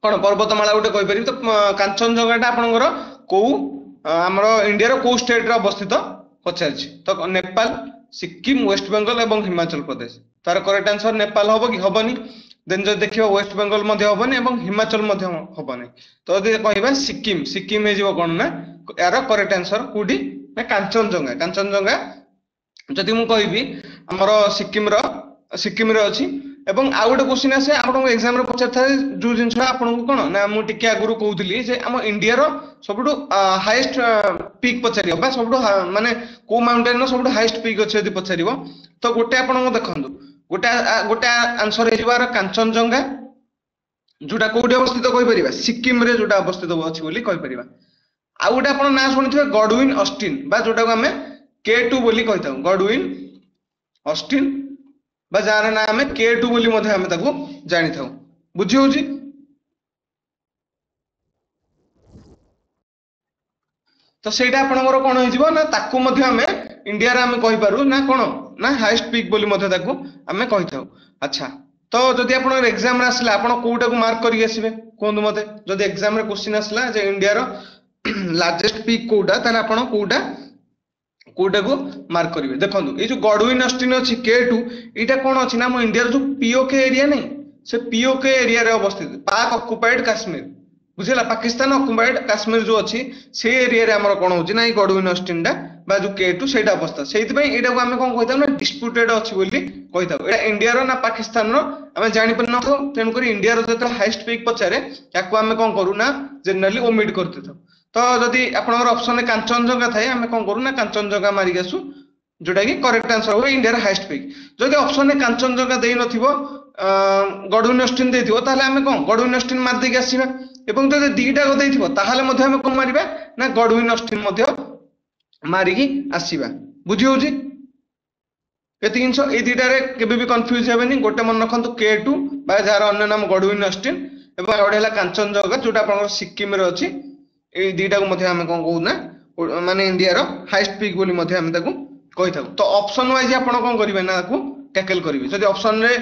କଣ ପର୍ବତମାଳା ଗୋଟେ କହିପାରିବି। ତ କାଞ୍ଚନଜଙ୍ଗା ଟା ଆପଣଙ୍କର କୋଉ ଆମର ଇଣ୍ଡିଆର କୋଉ ଷ୍ଟେଟରେ ଅବସ୍ଥିତ ପଚାରିଛି। ତ ନେପାଳ, ସିକିମ, ୱେଷ୍ଟବେଙ୍ଗଲ ଏବଂ ହିମାଚଳ ପ୍ରଦେଶ। ତାର କରେକ୍ଟ ଆନ୍ସର ନେପାଳ ହବ କି ହବନି। ଦେନ୍ ଯଦି ଦେଖିବା ୱେଷ୍ଟବେଙ୍ଗଲ ମଧ୍ୟ ହବନି ଏବଂ ହିମାଚଳ ମଧ୍ୟ ହବନି। ତ ଯଦି କହିବା ସିକିମ, ସିକିମ ହେଇଯିବ କଣ ନା ଏହାର କରେକ୍ଟ ଆନ୍ସର କୋଉଠି ନା କାଞ୍ଚନଜଙ୍ଗା। କାଞ୍ଚନଜଙ୍ଗା ଯଦି ମୁଁ କହିବି ଆମର ସିକିମରେ ଅଛି। ଏବଂ ଆଉ ଗୋଟେ କ୍ୱେଶ୍ଚିନ୍ ଆସେ ଆପଣଙ୍କୁ ଏକ୍ସାମରେ ପଚାରିଥାଏ ଯୋଉ ଜିନିଷଟା ଆପଣଙ୍କୁ କଣ ନା ମୁଁ ଟିକେ ଆଗରୁ କହୁଥିଲି ଯେ ଆମ ଇଣ୍ଡିଆର ସବୁଠୁ ହାଇଏଷ୍ଟ ପିକ୍ ପଚାରିବ ବା ସବୁଠୁ ମାନେ କୋଉ ମାଉଣ୍ଟେନର ସବୁଠୁ ହାଇଏଷ୍ଟ ପିକ୍ ଅଛି ଯଦି ପଚାରିବ, ତ ଗୋଟେ ଆପଣଙ୍କୁ ଦେଖନ୍ତୁ ଗୋଟେ ଆନ୍ସର ହେଇଯିବ କାଞ୍ଚନଜଙ୍ଗା, ଯୋଉଟା କୋଉଠି ଅବସ୍ଥିତ କହିପାରିବା ସିକିମରେ ଯୋଉଟା ଅବସ୍ଥିତ ଅଛି ବୋଲି କହିପାରିବା। ଆଉ ଗୋଟେ ଆପଣ ନାଁ ଶୁଣିଥିବେ ଗଡୱିନ ଅଷ୍ଟିନ ବା ଯୋଉଟାକୁ ଆମେ K2 ବୋଲି କହିଥାଉ, ଗଡୱିନ ଅଷ୍ଟିନ ବା ଯାହାର ନାଁ ଆମେ K2 ବୋଲି ମଧ୍ୟ ଆମେ ତାକୁ ଜାଣିଥାଉ। ବୁଝି ହଉଛି? ତ ସେଇଟା ଆପଣଙ୍କର କଣ ହେଇଯିବ ନା ତାକୁ ମଧ୍ୟ ଆମେ ଇଣ୍ଡିଆରେ ଆମେ କହିପାରୁ ନା କଣ ନା ହାଇଏଷ୍ଟ ପିକ୍ ବୋଲି ମଧ୍ୟ ତାକୁ ଆମେ କହିଥାଉ। ଆଚ୍ଛା, ତ ଯଦି ଆପଣଙ୍କର ଏକ୍ସାମରେ ଆସିଲା ଆପଣ କୋଉଟାକୁ ମାର୍କ କରିକି ଆସିବେ କୁହନ୍ତୁ ମତେ? ଯଦି ଏକ୍ସାମରେ କ୍ୱେଶ୍ଚିନ୍ ଆସିଲା ଯେ ଇଣ୍ଡିଆର ଲାର୍ଜେଷ୍ଟ ପିକ୍ କୋଉଟା, ତାହେଲେ ଆପଣ କୋଉଟାକୁ ମାର୍କ କରିବେ? ଦେଖନ୍ତୁ ଏଇ ଯୋଉ ଗଡୱିନ ଅଷ୍ଟିନ ଅଛି K2, ଏଇଟା କଣ ଅଛି ନା ଆମ ଇଣ୍ଡିଆର ଯୋଉ POK ଏରିଆ ନାହିଁ, ସେ POK ଏରିଆରେ ଅବସ୍ଥିତ, ପାକ୍ ଅକୁପାଏଡ କାଶ୍ମୀର। ବୁଝିଲା? ପାକିସ୍ତାନ ଅକୁପାଏଡ କାଶ୍ମୀର ଯୋଉ ଅଛି ସେଇ ଏରିଆରେ ଆମର କଣ ହଉଛି ନା ଏଇ ଗଡୱିନ ଅଷ୍ଟିନଟା ବା ଯୋଉ K2 ସେଇଟା ଅବସ୍ଥା। ସେଇଥିପାଇଁ ଏଇଟାକୁ ଆମେ କଣ କହିଥାଉ ନା ଡିସ୍ପ୍ୟୁଟେଡ ଅଛି ବୋଲି କହିଥାଉ। ଏଇଟା ଇଣ୍ଡିଆର ନା ପାକିସ୍ତାନର ଆମେ ଜାଣିପାରିନଥାଉ। ତେଣୁକରି ଇଣ୍ଡିଆର ଯେତେବେଳେ ହାଇଏଷ୍ଟ ପିକ୍ ପଚାରେ ତାକୁ ଆମେ କଣ କରୁ ନା ଜେନେରାଲି ଓମିଟ କରିଦେଇଥାଉ। ତ ଯଦି ଆପଣଙ୍କର ଅପସନରେ କାଞ୍ଚନଜଙ୍ଗା ଥାଏ ଆମେ କଣ କରୁ ନା କାଞ୍ଚନଜଙ୍ଗା ମାରିକି ଆସୁ, ଯୋଉଟା କି କରେକ୍ଟ ଆନ୍ସର ହୁଏ ଇଣ୍ଡିଆର ହାଇଏଷ୍ଟ ପିକ୍। ଯଦି ଅପସନରେ କାଞ୍ଚନଜଙ୍ଗା ଦେଇନଥିବ ଗଡୱିନ ଅଷ୍ଟିନ ଦେଇଥିବ, ତାହେଲେ ଆମେ କଣ ଗଡୱିନ ଅଷ୍ଟିନ ମାରି ଦେଇକି ଆସିବା। ଏବଂ ଯଦି ଦିଟାକ ଦେଇଥିବ ତାହେଲେ ମଧ୍ୟ ଆମେ କଣ ମାରିବା ନା ଗଡୱିନ ଅଷ୍ଟିନ ମଧ୍ୟ ମାରିକି ଆସିବା। ବୁଝି ହଉଛି? ଏତିକି ଜିନିଷ, ଏଇ ଦିଟାରେ କେବେ ବି କନଫ୍ୟୁଜ ହେବେନି। ଗୋଟେ ମନେ ରଖନ୍ତୁ K2 ବା ଯାହାର ଅନ୍ୟ ନାମ ଗଡୱିନ ଅଷ୍ଟିନ, ଏବଂ ଆଉ ଗୋଟେ ହେଲା କାଞ୍ଚନଜଙ୍ଗା ଯୋଉଟା ଆପଣଙ୍କର ସିକିମରେ ଅଛି। ଏଇ ଦିଟାକୁ ମଧ୍ୟ ଆମେ କଣ କହୁନା ମାନେ ଇଣ୍ଡିଆର ହାଇଏଷ୍ଟ ପିକ୍ ବୋଲି ମଧ୍ୟ ଆମେ ତାକୁ କହିଥାଉ। ତ ଅପସନ ୱାଇଜ ଆପଣ କଣ କରିବେ ନା ତାକୁ ଟ୍ୟାକେଲ କରିବେ। ଯଦି ଅପସନରେ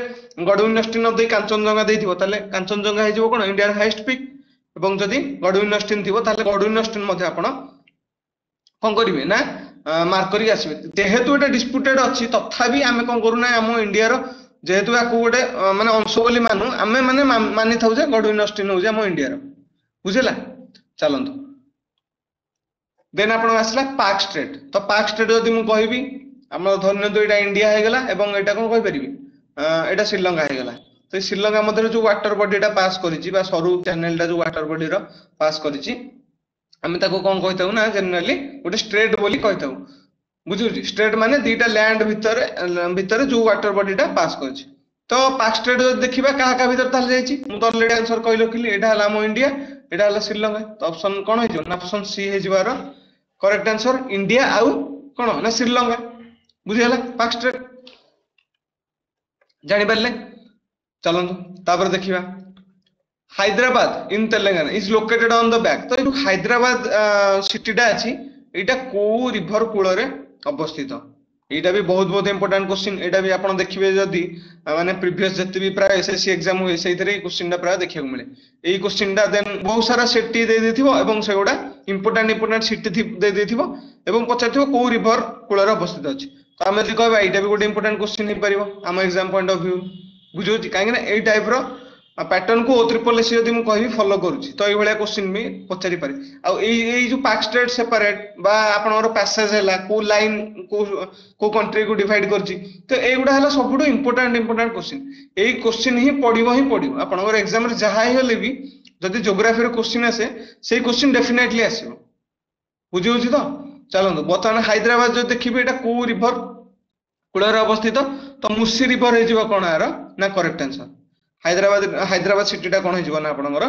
ଗଡୱିନ ଅଷ୍ଟିନ ନ ଦେଇ କାଞ୍ଚନଜଙ୍ଗା ଦେଇଥିବ ତାହେଲେ କାଞ୍ଚନଜଙ୍ଗା ହେଇଯିବ କଣ ଇଣ୍ଡିଆର ହାଇଏଷ୍ଟ ପିକ୍। ଏବଂ ଯଦି ଗଡୱିନ ଅଷ୍ଟିନ ଥିବ ତାହେଲେ ଗଡୱିନ ଅଷ୍ଟିନ ମଧ୍ୟ ଆପଣ କଣ କରିବେ ନା ମାର୍କ କରିକି ଆସିବେ। ଯେହେତୁ ଏଟା ଡିସ୍ପ୍ୟୁଟେଡ ଅଛି ତଥାପି ଆମେ କଣ କରୁନା ଆମ ଇଣ୍ଡିଆର ଯେହେତୁ ଆକୁ ଗୋଟେ ମାନେ ଅଂଶ ବୋଲି ମାନୁ, ଆମେ ମାନେ ମାନିଥାଉ ଯେ ଗଡୱିନ ଅଷ୍ଟିନ ହଉଛି ଆମ ଇଣ୍ଡିଆର। ବୁଝିଲା? ଚାଲନ୍ତୁ ଦେନ୍ ଆପଣଙ୍କ ଆସିଲା ପାକ୍ ଷ୍ଟେଟ୍। ତ ପାକ୍ ଷ୍ଟେଟ୍ ଯଦି ମୁଁ କହିବି ଆମର ଧରିନିୟନ୍ତୁ ଏଇଟା ଇଣ୍ଡିଆ ହେଇଗଲା ଏବଂ ଏଇଟା କଣ କହିପାରିବି ଏଇଟା ଶ୍ରୀଲଙ୍କା ହେଇଗଲା। ତ ଏଇ ଶ୍ରୀଲଙ୍କା ମଧ୍ୟରେ ଯୋଉ ୱାଟର ବଡିଟା ପାସ୍ କରିଛି ବା ସରୁ ଚ୍ୟାନେଲଟା ଯୋଉ ୱାଟର ବଡିର ପାସ୍ କରିଛି, ଆମେ ତାକୁ କଣ କହିଥାଉ ନା ଜେନେରାଲି ଗୋଟେ ଷ୍ଟ୍ରେଟ୍ ବୋଲି କହିଥାଉ। ବୁଝୁଛି? ଷ୍ଟ୍ରେଟ୍ ମାନେ ଦିଟା ଲ୍ୟାଣ୍ଡ ଭିତରେ ଯୋଉ ୱାଟର ବଡିଟା ପାସ୍ କରିଛି। ତ ପାକ୍ ଷ୍ଟେଟ୍ ଯଦି ଦେଖିବା କାହା କାହା ଭିତରେ ତାହେଲେ ଯାଇଛି, ମୁଁ ତ ଅଲରେଡି ଆନ୍ସର କହି ରଖିଲି। ଏଇଟା ହେଲା ଆମ ଇଣ୍ଡିଆ, ଏଇଟା ହେଲା ଶ୍ରୀଲଙ୍କା। ତ ଅପସନ କଣ ହେଇଯିବ ନା ଅପସନ ସି ହେଇଯିବାର କରେକ୍ଟ ଆନ୍ସର ଇଣ୍ଡିଆ ଆଉ କଣ ନା ଶ୍ରୀଲଙ୍କା। ବୁଝିଗଲା? ପାକ୍ ଷ୍ଟେଟ୍ ଜାଣିପାରିଲେ? ଚାଲନ୍ତୁ ତାପରେ ଦେଖିବା Hyderabad in Telangana is located on the back. ତ ଏଇ ଯୋଉ ହାଇଦ୍ରାବାଦ ସିଟିଟା ଅଛି ଏଇଟା କୋଉ ରିଭର କୂଳରେ ଅବସ୍ଥିତ? एटा भी बहुत बहुत इंपोर्टेंट क्वेश्चन एटा भी आपण देखिबे जदी माने प्रीवियस जति भी प्राय एसएससी एग्जाम हुए सेइथरे क्वेश्चन प्राय देखिया मिले एई क्वेश्चन देन बहुत सारा सेटी दे देथिबो एवं सेगुडा इंपोर्टेंट सिटी दे देथिबो एवं पचाथिबो को रिवर कूलर अवस्थित अछि तो आमे जदि कहबा एटा भी गोटे इंपोर्टेंट क्वेश्चन हे परिबो आम एग्जाम पॉइंट ऑफ व्यू बुझोछि काहे ना एई टाइप रो पैटर्न को ट्रिपल एससी जदि मु कहबी फॉलो करूछि तो एई भलिया क्वेश्चन भी पचारि पारे आ एई जो पाक स्टेट सेपरेट बा आपनर पैसेज हैला को लाइन को कंट्री को डिवाइड करछि तो एगुडा हला सबुडो इंपोर्टेंट क्वेश्चन एई क्वेश्चन ही पडिबो आपनर एग्जाम रे जहा ही होले भी जदि ज्योग्राफी रो क्वेश्चन आसे सेई क्वेश्चन डेफिनेटली आसीबो बुझियोछि तो चलंतु बर्तमान हैदराबाद जो देखिबे एटा को रिवर कूलर अवस्थित तो मुसी रिवर हे जिवो कोन यार ना करेक्ट आंसर हैदराबाद सिटी टा कोन हे जिवो ना आपनकर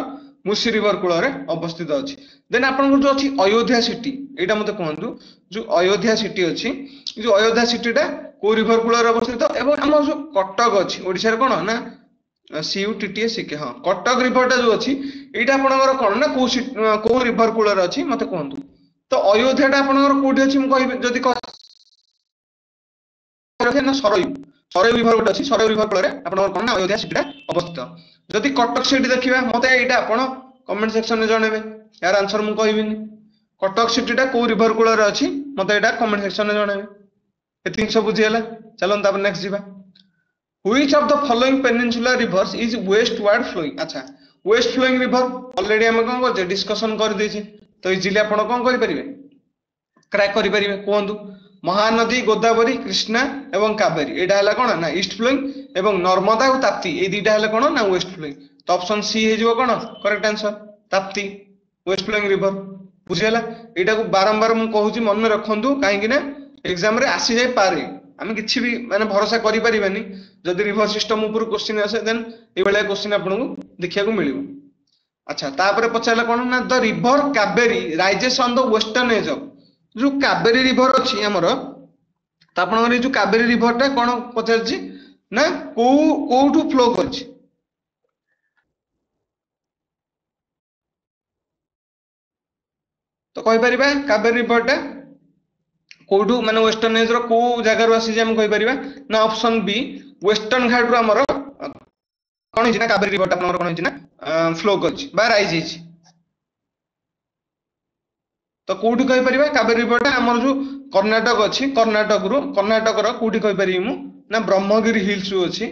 मुसी रिवर कूलर अवस्थित अछि देन आपनकर जो अछि अयोध्या सिटी एटा मते कहंतु जो अयोध्या सिटी अछि जो अयोध्या सिटी टा को रिवर कूलर अवस्थित एवं हमर जो कटक अछि ओडिसा रे कोन ना सीयूटीटीएस के हां कटक रिवर टा जो अछि एटा आपनकर कोन ना को रिवर कूलर अछि मते कहंतु तो अयोध्या टा आपनकर कोठी अछि म कहि जदि ना सरयू रिवर गोटे अछि सरयू रिवर कूलर आपनकर कोन ना अयोध्या सिटी टा अवस्थित जदि कटक सिटी देखिबा मते एटा आपण कमेंट सेक्शन में जणेबे यार आंसर मु कहबिनी कटक सिटी टा को रिवर कूलर अछि मते एटा कमेंट सेक्शन में जणेबे एतिक सब बुझियला चलन तापर नेक्स्ट जिबा which of the following peninsular rivers is westward flowing अच्छा वेस्ट फ्लोइंग रिवर ऑलरेडी हम कोन करछे डिस्कशन कर देछे तो इजीली आपण कोन करि परिबे क्रैक करि परिबे कोंदु महानदी गोदावरी कृष्णा एवं कावेरी एटा हला कोन ना ईस्ट फ्लोइंग एवं नर्मदा और ताप्ती ए दुईटा हला कोन ना वेस्ट फ्लोइंग तो ऑप्शन सी हे जिवो कोन correct answer Tapti west flowing river बुझियला एटा को बारंबार मु कहूची मन रखंतु काहे कि ना एग्जाम रे आसी जाय पारे आमे किछि भी माने भरोसा करि परिबानी जदि रिवर सिस्टम ऊपर क्वेश्चन आसे देन ए बेला क्वेश्चन आपन को देखिया को मिलिबो अच्छा तापर पचाला कोन ना the river Kaveri rises on the western edge of जो कावेरी रिवर अछि हमर त आपन जो कावेरी रिवर टा कोन पचारछि ना कोठु फ्लो करछि तो कहि परिबा कावेरी रिवर टा कोठु माने वेस्टर्न एज रो को जगह रो आसी जे हम कहि परिबा ना ऑप्शन बी वेस्टर्न घाट रो हमर कोन हिना कावेरी रिवर टा हमर कोन हिना फ्लो करछि बा राइज हिछि तो कोठी कहि परिबा कावेरी रिवर टा हमर जो कर्नाटक अछि कर्नाटक रो कोठी कहि परिबि मु ना ब्रह्मगिरी हिल्स जो अछि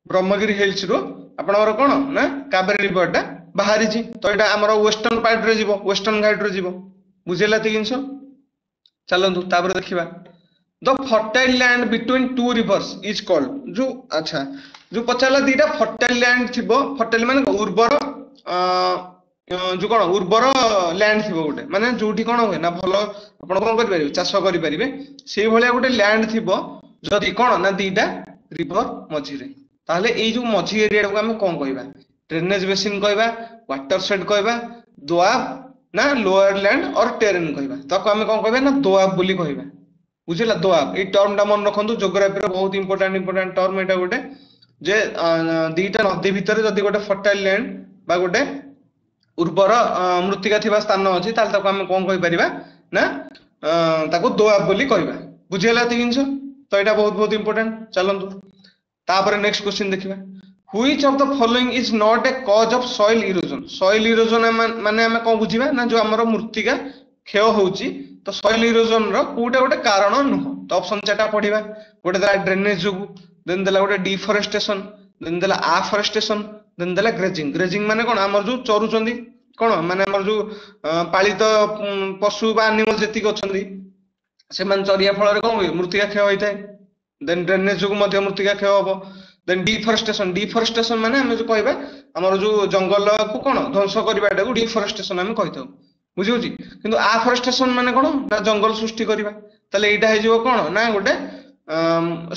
ब्रह्मगिरी हिल्स रो आपनकर कोन ना कावेरी रिवर टा बाहरी छी तो एटा हमर वेस्टर्न पार्ट रे जीवो वेस्टर्न घाट रे जीवो बुझेला ते जिंस चलंतु तापर देखिबा the fertile land between two reverse is called जो अच्छा जो पचाला दीटा फर्टाइल लैंड थिबो फर्टाइल माने उर्वर जो कोन उर्वर लैंड थिबो गोटे माने जोठी कोन होय ना भलो आपण कोन करि परिबे चाष करि परिबे सेही भलिया गोटे लैंड थिबो जदि कोन ना दीटा रिवर मझी रे ताले एई जो मझी एरिया को हम कोन कहबा ड्रेनेज बेसिन कहबा वाटर शेड कहबा दोआब ना लोअर लैंड और टेरेन कहबा तको हम कोन कहबा ना दोआब बोली कहबा बुझिला दोआब ए टर्म टा मन रखंतु ज्योग्राफी रो बहुत इंपोर्टेंट टर्म एटा गोटे जे दीटा नदी भितर जदि गोटे फर्टाइल लैंड बा गोटे उर्वर मृत्तिका थिबा स्थान अछि ताल तको हम कोन कहि परिबा ना ताको दोआब बोली कहबा बुझिला ते जिंस तो एटा बहुत बहुत इंपोर्टेंट चलंतु तापर नेक्स्ट क्वेश्चन देखिबा which of the following is not a cause of soil erosion माने हम कोन बुझिबा ना जो हमर मृत्तिका क्षय होउची तो सॉइल इरोजन रो कोटा गोटे कारण नुह तो ऑप्शन चारटा पढिबा गोटे दला ड्रेनेज जोगु देन दला गोटे डिफोरेस्टेशन देन दला आफ्रेस्टेशन देन दला ग्रेजिंग माने कोन हमर जो चरुचंदी कोन माने हमर जो पालित पशु बा एनिमल जेतिक अछंदी से मान चरिया फल रे कोन मृत्तिका क्षय होइताय देन ड्रेनेज जोगु मध्य मृत्तिका क्षय होबो देन डिफोरेस्टेशन माने हम जो कहबा हमर जो जंगल को कोन ध्वंस करबाटा को डिफोरेस्टेशन हम कहिथौ बुझियोजी किंतु आफ्रेस्टेशन माने कोन ना जंगल सृष्टि करबा तले एटा हे जो कोन ना गोटे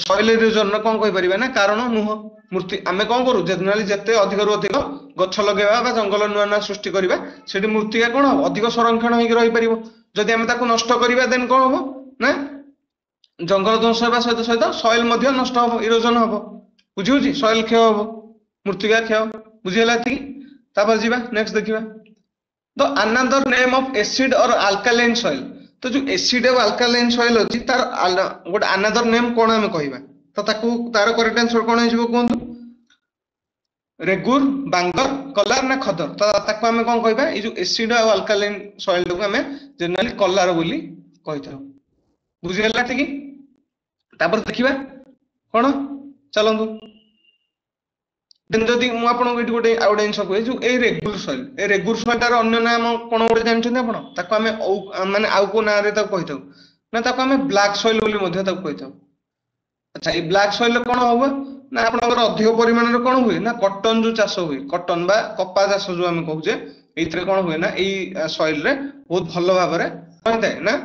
सॉइल इरोजन न कोन कहि परिबा ना कारण नुह मूर्ति आमे कोन करू जनरली जते अधिक रु अधिक गछ लगेबा बा जंगल नुआ नुआ सृष्टि करबा सेठी मूर्तिका कोन अधिक संरक्षण होई रहि परिबो जदि आमे ताको नष्ट करबा देन कोन होबो ना जंगल ध्वंस होबा सहित सहित सॉइल मध्ये नष्ट होबो इरोजन होबो बुझियोजी सॉइल क्षय होबो मूर्तिका क्षय बुझियला ती तापर जीवा नेक्स्ट देखिबा the another name of acid और अल्कालाइन सॉइल तो जो एसिड और अल्कालाइन सॉइल अछि तार गोटे अनदर नेम कोन हम कहिबा तो ताकू तार करेक्ट आंसर कोन हिजबो कोन रेगुर बांगर कलार ना खदर तो ताकू हम कोन कहिबा ए जो एसिड और अल्कालाइन सॉइल को हम जनरली कलार बोली कहिथाउ बुझियला ठीक तापर देखिबा कोन चलंतु देन जदि मु आपन एटी गोटे आउट जिनस कहे जो ए रेगुर सॉइल तार अन्य नाम कोन गोटे जानछन आपण ताको हमें माने आउ को ना रे ताको कहिथाउ ना ताको हमें ब्लैक सॉइल बोली मध्ये ताको कहिथाउ अच्छा ए ब्लैक सॉइल कोन होबो ना आपनकर अधिक परिमाण रे कोन हुए ना कॉटन जो चाष हुए कॉटन बा कपा चाष जो हम कहू जे एथरे कोन हुए ना ए सॉइल रे बहुत भलो भाबरे होइते ना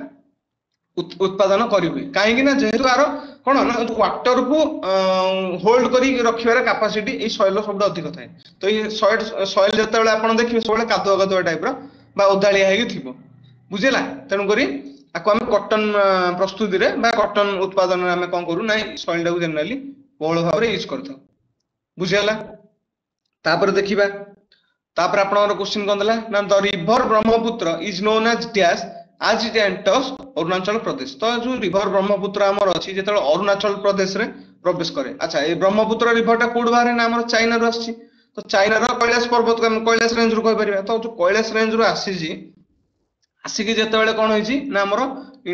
उत्पादन करिवे काहेकि ना जेहेतु आरो कोन ना वाटर को होल्ड करी रखिबार कैपेसिटी ए सॉइल रो सबसे अधिक थाए तो ए सॉइल जतबेले आपण देखिबे सबले कादुआ कादुआ टाइप रो बा ओदालिया हेगी थिबो बुझिला तणु करी आको हम कॉटन प्रस्तुति रे बा कॉटन उत्पादन रे हम कोन करू ना सॉइल टाको जनरली बहुल भाव रे यूज करथौ बुझिला तापर देखिबा तापर आपनर क्वेश्चन कोन दला ना the river Brahmaputra is known as dash as it enters Arunachal Pradesh तो जो रिवर ब्रह्मपुत्र हमर अछि जेतल अरुणाचल प्रदेश रे प्रवेश करे अच्छा ए ब्रह्मपुत्र रिवर टा कोड बारे ना हमर चाइना रो आछि तो चाइना रो कैलाश पर्वत को हम कैलाश रेंज रो कहि परिबा तो जो कैलाश रेंज रो आसी जी आसी कि जेतेबेले कोन होई छी ना हमर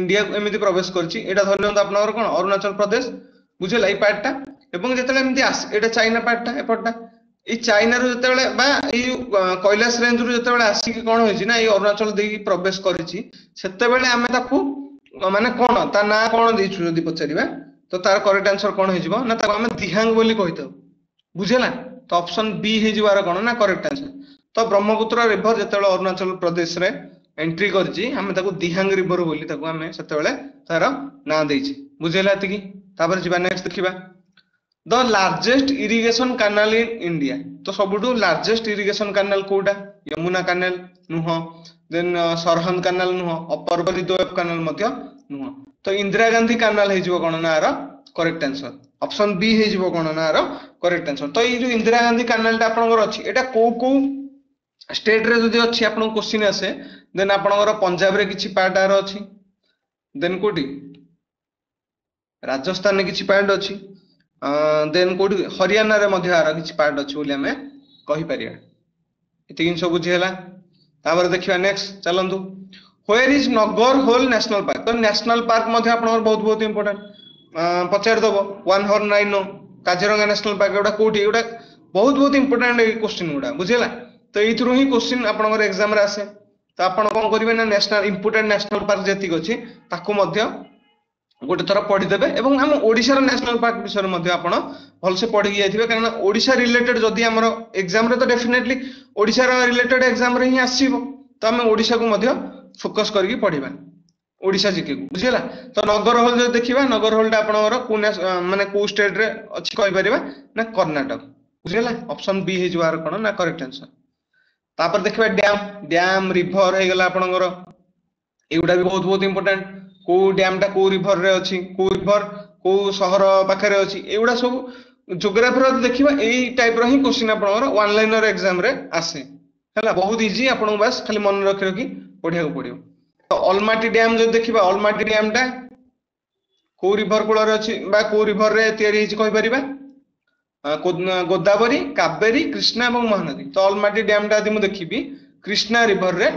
इंडिया एमिति प्रवेश करछि एटा धन्यवाद आपनर कोन अरुणाचल प्रदेश बुझिला ई पार्ट टा एवं जेतेबेले एमिति एटा चाइना पार्ट टा एपटा ए चाइना रो जेतेबेले बा ए कैलाश रेंज रो जेतेबेले आसी कि कोन होई छी ना ए अरुणाचल देई प्रवेश करिछि सेतेबेले हमें ताकू माने कोन ता ना कोन देइछु जदि पचारिबा तो तार करेक्ट आंसर कोन होई जिवो ना ताको हम दिहांग बोली कहितौ बुझिला तो ऑप्शन बी हे जिवार कोन ना करेक्ट आंसर तो ब्रह्मपुत्र रिवर जेतेबेले अरुणाचल प्रदेश रे एंट्री करछि हमें ताकू दिहांग रिवर बोली ताकू हमें सेतेबेले तार ना देइछि बुझिला एतिकी तापर जिबा नेक्स्ट देखिबा the largest irrigation canal in India तो सबुठु लार्जेस्ट इरिगेशन कैनाल कोडा यमुना कैनाल नुह देन सरहंद कैनाल नुह अपर बलिदोयब कैनाल मध्य नुह तो इंदिरा गांधी कैनाल हे जिवो कोन ना आरो करेक्ट आंसर ऑप्शन बी हे जिवो कोन ना आरो करेक्ट आंसर तो ये जो इंदिरा गांधी कैनाल ता आपनकर अछि एटा को स्टेट रे जदि अछि आपन क्वेश्चन आसे देन आपनकर पंजाब रे किछि पार्ट आरो अछि देन कोठी राजस्थान ने किछि पार्ट अछि देन कोठी हरियाणा रे मध्य आरो किछि पार्ट अछि बोली हमें कहि परिया एतिकिन सब बुझियला तापर देखिबा नेक्स्ट चलंतु where is Nagarhole national park तो नेशनल पार्क मध्य आपनकर बहुत बहुत इंपोर्टेंट पचार दबो one horn rhino Kaziranga national park एटा कोठी एटा बहुत बहुत इंपोर्टेंट क्वेश्चन गुडा बुझियला तो एथुरु ही क्वेश्चन आपनकर एग्जाम रे आसे तो आपण कोन करिवे ना नेशनल इंपोर्टेंट नेशनल पार्क जेतिक अछि ताकू मध्य गोटे थर पढ़ी देबे एवं हम ओडिशा रो नेशनल पार्क विषय रे मध्य आपण भल से पढ़ी जाइथिबे कारण ओडिशा रिलेटेड जदी हमर एग्जाम रे तो डेफिनेटली ओडिशा रो रिलेटेड एग्जाम रे ही आसीबो तो हम ओडिशा को मध्य फोकस करके पढ़िबा ओडिशा जीके को बुझिला तो नगर होल जो देखिबा नगर होल ता आपनकर को माने को स्टेट रे अछि कहि परिबा ना कर्नाटक बुझिला ऑप्शन बी हे जवार कोन ना करेक्ट आंसर तापर देखिबा डैम रिवर हे गेला आपनकर एगुडा भी बहुत बहुत इंपोर्टेंट को डैम टा को रिवर रे अछि को रिवर को शहर पाखरे अछि एगुडा सब ज्योग्राफी रो देखिबा एई टाइप रो ही क्वेश्चन आपनकर वन लाइनर एग्जाम रे आसे हला बहुत इजी आपन बस खाली मन रख रखी पढिया को पडियो तो अलमाटी डैम जो देखिबा अलमाटी डैम टा को रिवर कुळ रे अछि बा को रिवर रे तयारी हिच कहि परिबा गोदावरी कावेरी कृष्णा एवं महानदी तो अलमाटी डैम टा यदि मु देखिबी कृष्णा रिवर रे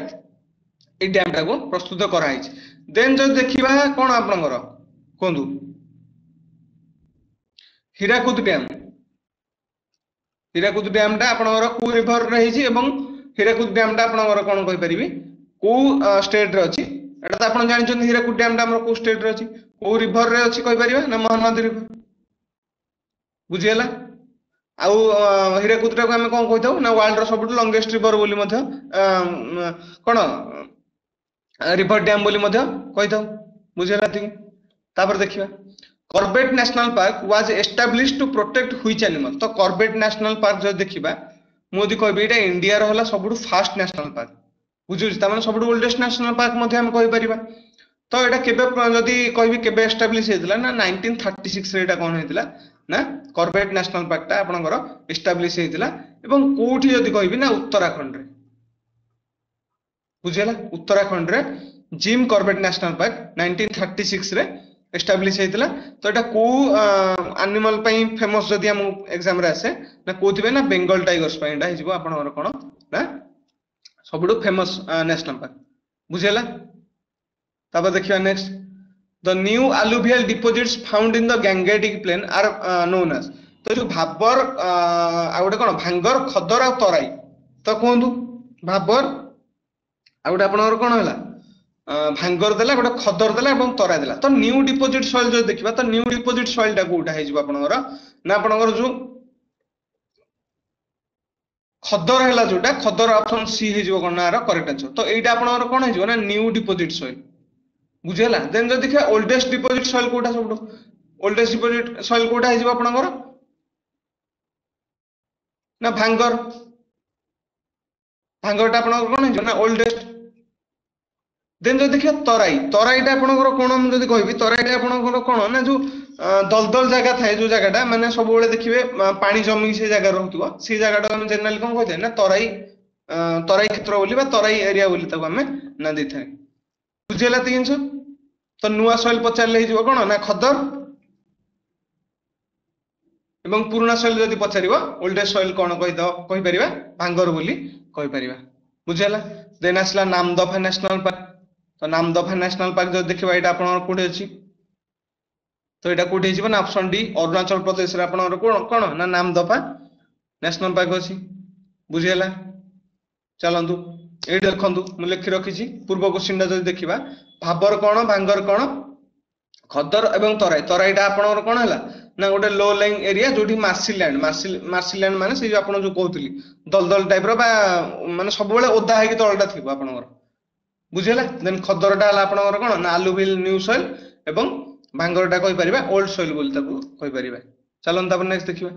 ए डैम टा को प्रस्तुत करा हिच देन जो देखिबा कोन आपनकर कोंदु हीराकुद डैम टा आपनकर को रिवर रे हिची एवं हीराकुद डैम टा आपनकर कोन कहि परिबी को स्टेट रे अछि एटा त आपन जानि छन हीराकुद डैम टा हमर को स्टेट रे अछि को रिवर रे अछि कहि परिबा ना महानदी रिवर बुझियला आउ हीराकुद टा को हम कोन कहिथौ ना वर्ल्ड रो सबटु लॉन्गेस्ट रिवर बोली मध्य कोन रिवर डैम बोली मध्य कहिथौ बुझियला थिक तापर देखिबा Corbett national park was established to protect which animal तो कॉर्बेट नेशनल पार्क जो देखिबा मोदी कहबे एटा इंडिया रो होला सबटु फास्ट नेशनल पार्क बुझु ता माने सबटु ओल्डेस्ट नेशनल पार्क मध्य हम कहि परिबा तो एटा केबे जदी कहबी केबे एस्टैब्लिश हेतिला ना 1936 रे एटा कोन हेतिला ना कॉर्बेट नेशनल पार्क ता आपनकर एस्टैब्लिश हेतिला एवं कोठी जदी कहबी ना उत्तराखंड रे बुझियला उत्तराखंड रे जिम कॉर्बेट नेशनल पार्क 1936 रे एस्टाब्लिश हेतिला तो एटा को एनिमल पई फेमस जदी हम एग्जाम रे आसे ना कोथिबे ना बेंगल टाइगर्स पई एटा हिजबो आपनकर कोन ना सबुठु फेमस नेशनल पार्क बुझेला तापर देखिबा next the new alluvial deposits found in the Gangetic plain are known as तो जो भाबर आ गोटे कोन भांगर खदर आ तराई तो कहंतु भाबर आ गोटे आपनकर कोन होला भांगर देला गोटे खदर देला एवं तराई देला तो न्यू डिपोजिट सॉइल जो देखिबा तो न्यू डिपोजिट सॉइल टा कोटा हेजिबा आपनकर ना आपनकर जो खदर हैला जोटा खदर ऑप्शन सी हेजिबो कोन ना करेक्ट आंसर तो एटा आपनकर कोन हेजिबो ना न्यू डिपोजिट सॉइल बुझेला देन जो देखिबा ओल्डेस्ट डिपोजिट सॉइल कोटा सबटो ओल्डेस्ट डिपोजिट सॉइल कोटा हेजिबो आपनकर ना भांगर भांगरटा आपनकर कोन हेजिबो ना ओल्डेस्ट देन जो देखिए तराई तराईटा आपनकर कोन हम जदी कहबी तराईटा आपनकर कोन ना जो दलदल जगह थाए जो जगहटा माने सब बेले देखिबे पानी जमी से जगह रहतुवा से जगहटा हम जनरली कोन कहते ना तराई तराई क्षेत्र बोली बा तराई एरिया बोली तको हमें ना देथाय बुझेला 300 तो नुआ सॉइल पचारले हिजो कोन ना खदर एवं पुराना सॉइल जदी पचारिबो ओल्डेस्ट सॉइल कोन कहि परिबा भांगर बोली कहि परिबा बुझेला देन आसला नामदफा नेशनल पार्क तो नामदफा नेशनल पार्क जो देखिबा एटा आपन कोठे अछि तो एटा कोठे हिजबो ना ऑप्शन डी अरुणाचल प्रदेश रे आपन कोन कोन ना नामदफा नेशनल पार्क अछि बुझेला चलंतु ए देखंतु मु लिखि रखिछि पूर्व क्वेश्चन जदी देखिबा भाबर कोन भांगर कोन खदर एवं तराई तराईटा आपन कोन हला ना गोटे लो लाइंग एरिया जोठी मार्सी लैंड माने से आपन जो कहउतली दलदल टाइप रो बा माने सब बेले ओदा हेकी तळटा थिबो आपनकर बुझेला देन खदरटा हला आपनकर कोन ना alluvial न्यू सॉइल एवं भांगरटा कहि परिबा ओल्ड सॉइल बोली ताको कहि परिबा चलन तापर नेक्स्ट देखिबा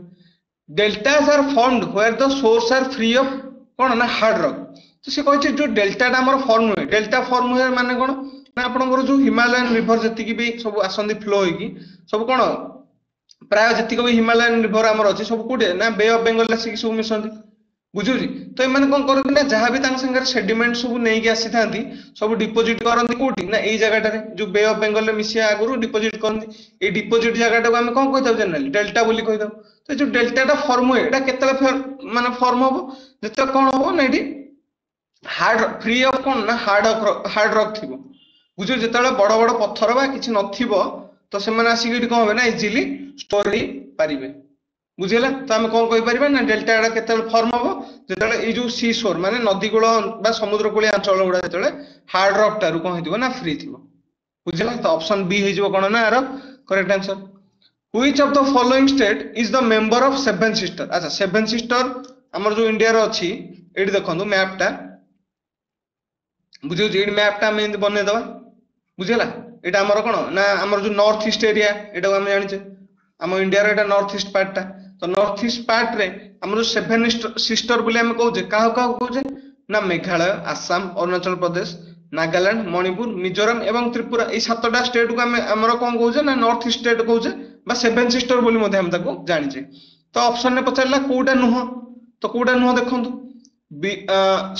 deltas are formed where the source are free of कोन ना हार्ड रॉक तो से कहै जो डेल्टाटा हमर फॉर्म हुए डेल्टा फॉर्म हुए माने कोन ना आपनकर जो हिमालयन रिवर जति की भी सब आसंदी फ्लो होई सब कोन प्राय जति को भी हिमालयन रिवर हमर अछि सब कोडे ना बे ऑफ बंगाल आसी सब मिसंदी बुझुजी तो एमन कोन करथि ना जहां भी तांग संगर सेडिमेंट सब नै के आसी थांती सब डिपोजिट करंती कोठी ना एई जगह टारे जो बे ऑफ बंगाल रे मिसिया आगुरु डिपोजिट करंती ए डिपोजिट जगह टाको हम कोन कहै दउ जनरली डेल्टा बोली कहै दउ तो जो डेल्टाटा फॉर्म होय एटा केतले माने फॉर्म होबो जते कोन होबो ना एडी हार्ड फ्री ऑफ कोन ना हार्ड रॉक थिबो बुझो जेतले बड़ बड़ पत्थर बा किछि नथिबो तो से माने आसी कोन होबे ना इजीली स्टोर ही पारिबे बुझेला तो हम कोन कहि परिबा ना डेल्टा एटा केतले फॉर्म होबो जेतले ए जो सी शोर माने नदी कूल बा समुद्र कूल अंचल गुडा जेतले हार्ड रॉक टारु कोन हिदिबो ना फ्री थिबो बुझेला तो ऑप्शन बी हिजबो कोन ना आरो correct answer which of the following state is the member of seven sister अच्छा सेवन सिस्टर हमर जो इंडिया रो अछि एडी देखंतु मैप टा बुझियो जे मैप टा हम बने दबा बुझेला एटा हमर कोन ना हमर जो नॉर्थ ईस्ट एरिया एटा हम जानि छे हम इंडिया रे एटा नॉर्थ ईस्ट पार्ट टा तो नॉर्थ ईस्ट पार्ट रे हमर जो सेवन सिस्टर बोले हम कहू जे काह कहू जे ना मेघालय आसाम अरुणाचल प्रदेश नागालैंड मणिपुर मिजोरम एवं त्रिपुरा ए सातटा स्टेट को हम हमर कोन कहू जे ना नॉर्थ ईस्ट स्टेट कहू जे बा सेवन सिस्टर बोली मध्ये हम ताको जानि छे तो ऑप्शन ने पचारला कोउटा नुह तो कोउटा नुह देखंतु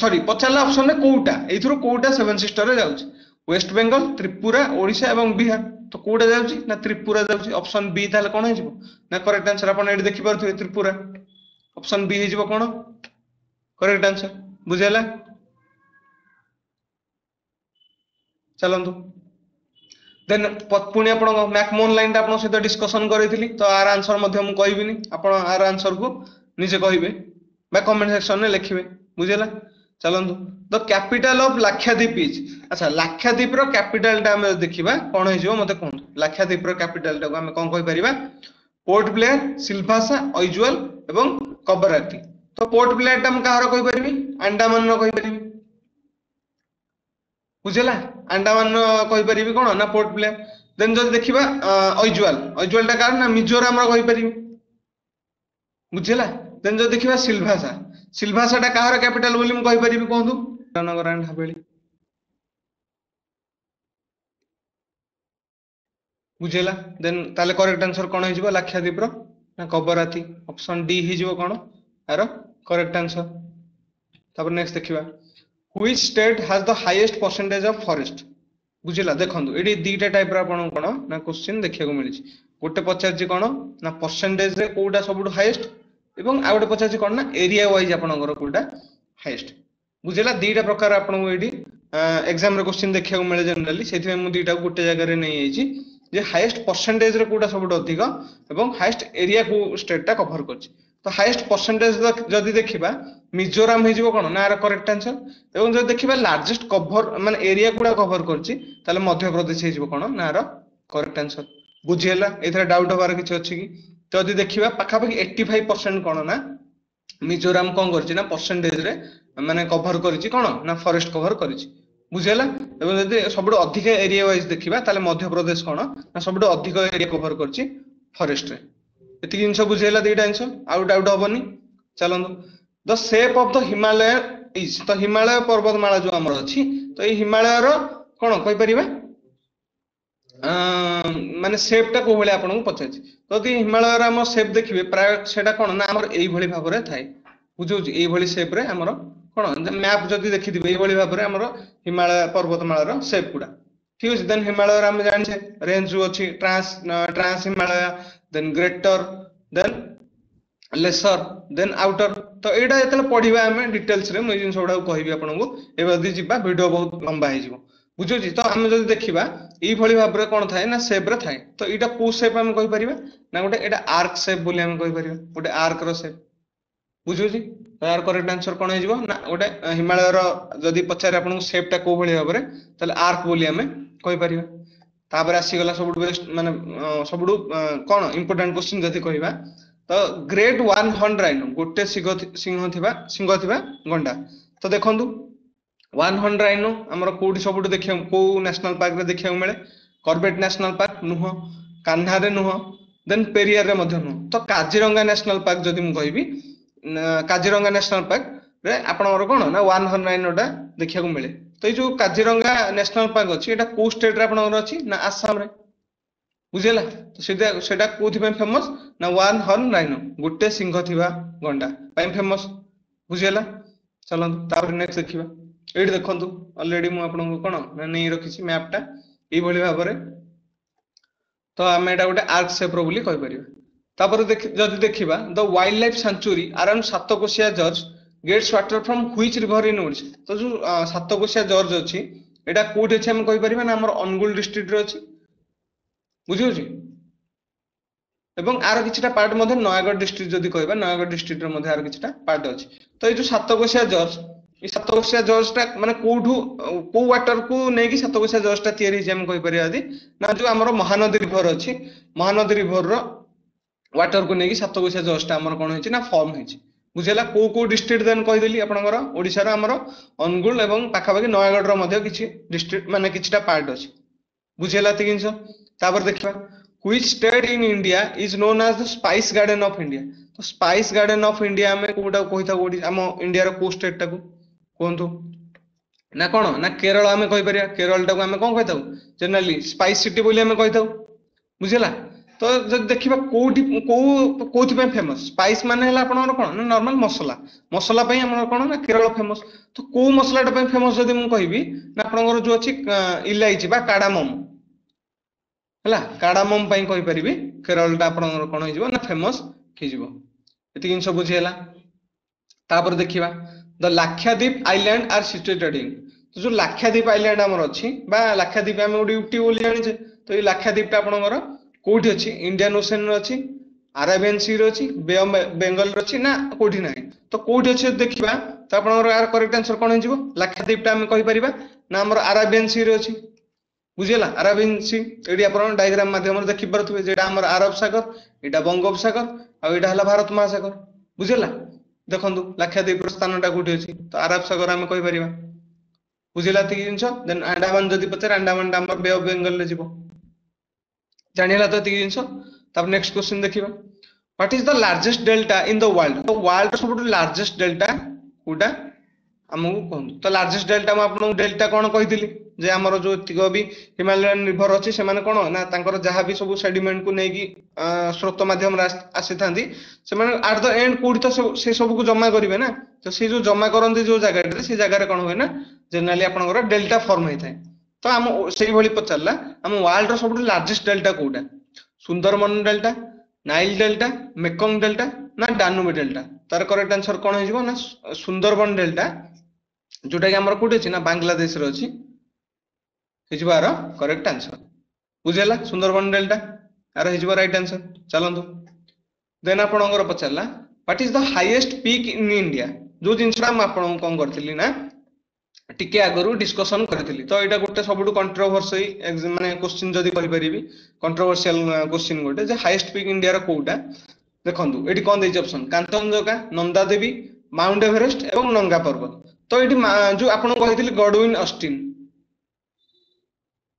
सॉरी पचारला ऑप्शन ने कोउटा एथरो कोउटा सेवन सिस्टर रे जाउछ वेस्ट बेंगल त्रिपुरा ओडिशा एवं बिहार तो कोडे जाउची ना त्रिपुरा जाउची ऑप्शन बी ताले कोन हेजिबो ना करेक्ट आंसर अपन एडी देखि परथु त्रिपुरा ऑप्शन बी हेजिबो कोन करेक्ट आंसर बुझेला चलंतु देन पुणी आपण मैकमोहन लाइन आपण सहित डिस्कशन करैथिली तो आर आंसर मध्ये हम कहबिनी आपण आर आंसर को निजे कहिबे बा कमेंट सेक्शन में लिखिबे बुझेला चलंतु the capital of Lakshadweep is अच्छा लाक्षाद्वीप रो कैपिटल टा हम देखिबा कोन हेजिबो मते कोन लाक्षाद्वीप रो कैपिटल टा को हम कोन कहि परिबा पोर्ट ब्लेयर सिलभासा आइजुअल एवं कबरती तो पोर्ट ब्लेयर टा हम कहारो कहि परिबी अंडमान रो कहि परिबी बुझेला अंडमान रो कहि परिबी कोन ना पोर्ट ब्लेयर देन जब देखिबा आइजुअल टा कार ना मिजोरम रो कहि परिबी बुझेला देन जब देखिबा सिलभासा टा कहार कैपिटल बोली म कहि परिबी कोंदु नगर एंड हवेली बुझेला देन ताले करेक्ट आंसर कोन हिजबो लाक्षाद्वीप रो ना कबरती ऑप्शन डी हिजबो कोन आरो करेक्ट आंसर तापर नेक्स्ट देखिबा which state has the highest percentage of forest बुझिला देखंतु एडी दीटा टाइप रा आपण कोन ना क्वेश्चन देखिया को मिली गोटे पचारछि कोन ना परसेंटेज रे कोडा सबुठु हाईएस्ट एवं आ गोटे पचारछि कोन ना एरिया वाइज आपनकर कोडा हाईएस्ट बुझिला दीटा प्रकार आपण को एडी एग्जाम रे क्वेश्चन देखिया को मिले जनरली सेति में दीटा गोटे जगह रे नै आइछि जे हाईएस्ट परसेंटेज रे कोडा सबुठु अधिक एवं हाईएस्ट एरिया को स्टेट टा कवर करछि तो हाईएस्ट परसेंटेज जदि देखिबा मिजोराम हेजिबो कोन ना रा करेक्ट आंसर एवं जदि देखिबा लार्जेस्ट कवर माने एरिया कुडा कवर करछि ताले मध्य प्रदेश हेजिबो कोन ना रा करेक्ट आंसर बुझियला एथरा डाउट होबार किछ अछि कि तो जदि देखिबा पाखा पाखी 85% कोन ना मिजोराम कोन करछि ना परसेंटेज रे माने कवर करछि कोन ना फॉरेस्ट कवर करछि बुझियला एवं जदि सबडो अधिक एरिया वाइज देखिबा ताले मध्य प्रदेश कोन ना सबडो अधिक एरिया कवर करछि फॉरेस्ट रे एति जिंस बुझेला दीटा आंसर आउ डाउट होबनी चलंदो the shape of the Himalaya is तो हिमालय पर्वतमाला जो हमर अछि तो ए हिमालय रो कोन कहि परिबा माने शेप टा को भले आपन को पछाछि तो दी हिमालय रो हम शेप देखिबे प्राय सेटा कोन ना हमर एई भली भाबरे थाए बुझौछि एई भली शेप रे हमर कोन मैप जदी देखि दिबे एई भली भाबरे हमर हिमालय पर्वतमाला रो शेप कुडा ठीक अछि देन हिमालय रो हम जानि छे रेंज जो अछि trans Himalaya then greater then lesser then outer तो एटा एतले पढिबा हमें डिटेल्स रे मैं जिन सोडा कहबी आपन को एबदी जिबा वीडियो बहुत लंबा हे जिवो बुझोजी तो हम जदी देखिबा ई भली भाबरे कोन थाए ना शेप रे थाए तो एटा को शेप हम कहि परिबा ना गोटे एटा आर्क शेप बोली हम कहि परिबा गोटे आर्क रो शेप बुझोजी तो यार करेक्ट आंसर कोन हे जिवो ना गोटे हिमालय रो जदी पचारे आपन को शेप टा को भली भाबरे तले आर्क बोली हमें कहि परिबा तापर आसी गला सबुड बेस्ट माने सबुड कोन इंपोर्टेंट क्वेश्चन जति कहबा तो ग्रेट वन हॉर्न राइनो गोटे सिंह थिबा गंडा तो देखंतु वन हॉर्न राइनो हमर कोडी सबुड देखियो को नेशनल पार्क रे देखियो मिले कॉर्बेट नेशनल पार्क नुह कान्हा रे नुह देन पेरियार रे मध्य नुह तो काजीरंगा नेशनल पार्क जति मु कहबी काजीरंगा नेशनल पार्क रे आपनर कोन ना वन हॉर्न राइनोटा देखिया को मिले तो जो काजीरंगा नेशनल पार्क अछि एटा को स्टेट रे आपनर अछि ना आसाम रे बुझेला तो सेटा कोथि पे फेमस ना वन हॉर्न राइनो गोटे सिंह थिबा गंडा पे फेमस बुझेला चलो तापर नेक्स्ट देखिबा एडी देखंतु ऑलरेडी मु आपन को कोन ना नै रखिछि मैप टा ए भली भाबरे तो हम एटा गोटे आर्क शेप रो बोली कहि परिबा तापर जदि देखिबा the wild life sanctuary around Satkosia gorge gets water from which river in Odisha तो जो सातकोशिया जॉर्ज अछि एटा कोठी अछि हम कहि परिबा ना हमर अनुगुल डिस्ट्रिक्ट रे अछि बुझियो छी एवं आर किछटा पार्ट मध्ये नयागढ़ डिस्ट्रिक्ट जदि कहबा नयागढ़ डिस्ट्रिक्ट रे मध्ये आर किछटा पार्ट अछि तो ए जो सातकोशिया जॉर्ज ई सातकोशिया जॉर्ज टा माने कोठु को वाटर को नै कि सातकोशिया जॉर्ज टा तयारी जे हम कहि परिबा आदि ना जो हमर महानदी रिवर अछि महानदी रिवर रो वाटर को नै कि सातकोशिया जॉर्ज टा हमर कोन होछि ना फॉर्म होछि बुझेला को डिस्ट्रिक्ट देन कहि देली आपनकर ओडिसा रो हमर अनुगुल एवं पाखाबाकी नयागढ़ रो मध्ये किछि डिस्ट्रिक्ट माने किछटा पार्ट अछि बुझेला तिगिनस तापर देखिबा which state in India is known as the spice garden of India तो स्पाइस गार्डन ऑफ इंडिया में कोटा कहिता ओडी हम इंडिया रो को स्टेट टाको कोंतु ना कोन ना केरल हमें कहि परिया केरल टाको हमें कोन कहिताउ जनरली स्पाइस सिटी बोली हमें कहिताउ बुझेला तो जब देखिबा कोथि पे फेमस स्पाइस माने हला आपन कोन ना नॉर्मल मसला मसला पे हमर कोन ना केरल फेमस तो को मसलाटा पे फेमस जदी मु कहिबी ना आपन जो अछि इलायची बा कार्डामम हला कार्डामम पई कहि परिबी केरल टा आपन कोन होई जिवो ना फेमस कि जिवो एति जिंस बुझियला तापर देखिबा the Lakshadweep island are situated in तो जो लाक्षाद्वीप आइलैंड हमर अछि बा लाक्षाद्वीप हम ओडी यूटी बोली जानि छे तो ई लाक्षाद्वीप टा आपनकर कोठी अछि इंडियन ओशन रो अछि अरेबियन सी रो अछि बे ऑफ बेंगल रो अछि ना कोठी नाही तो कोठी अछि देखिबा तो आपनकर यार करेक्ट आंसर कोन हिजिबो लाक्षाद्वीप टा हम कहि परिबा ना हमर अरेबियन सी रो अछि बुझियला अरेबियन सी एडी आपन डायग्राम माध्यम रे देखि परथुबे जेडा हमर अरब सागर एटा बंगोपसागर आ एटा हला भारत महासागर बुझियला देखंतु लाक्षाद्वीप रो स्थानटा कोठी अछि तो अरब सागर हम कहि परिबा बुझियला ति जिंस देन अंडमान जदी पचर अंडमान टा हमर बे ऑफ बेंगल रे जिवो जानिला तो ति जिंस तब नेक्स्ट क्वेश्चन देखिबा what is the largest delta in the world तो वर्ल्ड सबटु लार्जेस्ट डेल्टा कोटा हमहु कोन तो लार्जेस्ट डेल्टा म आपन डेल्टा कोन कहितली जे हमर जो तिगो भी हिमालयन रिवर अछि से माने कोन ना तांकर जहा भी सब सेडिमेंट को नेकी स्रोत माध्यम आसी थांदी से माने एट द एंड कोडी तो से सब को जमा करिवे ना तो से जो जमा करंती जो जगह रे से जगह रे कोन होय ना जनरली आपनकर डेल्टा फॉर्म होय थाए तो आम से भली पचारा आम वर्ल्ड रो सब लार्जेस्ट डेल्टा कोटा Sundarban delta Nile delta Mekong delta ना डानुबे डेल्टा तार करेक्ट आंसर कौन हो ना सुंदरबन डेल्टा जोटा कि हमर कोठी अछि ना बांग्लादेश रो अछि हिजबार करेक्ट आंसर बुझेला सुंदरबन डेल्टा आर हिजबार राइट आंसर चलंतु देन आपनकर पचारला what is the highest peak in India जो जिनसरा हम आपन कोन करथिली ना टिके आगरु डिस्कशन करथिली तो एटा गोटे सबटु कंट्रोवर्सी माने क्वेश्चन जदी कहि परिबी कंट्रोवर्शियल क्वेश्चन गोटे जे हाईएस्ट पीक इंडिया रो कोउटा देखंतु एटी कोन देछि option Kanchenjunga Nanda Devi mount Everest एवं नंगा पर्वत तो एटी जो आपन कहिथिली गॉडविन ऑस्टिन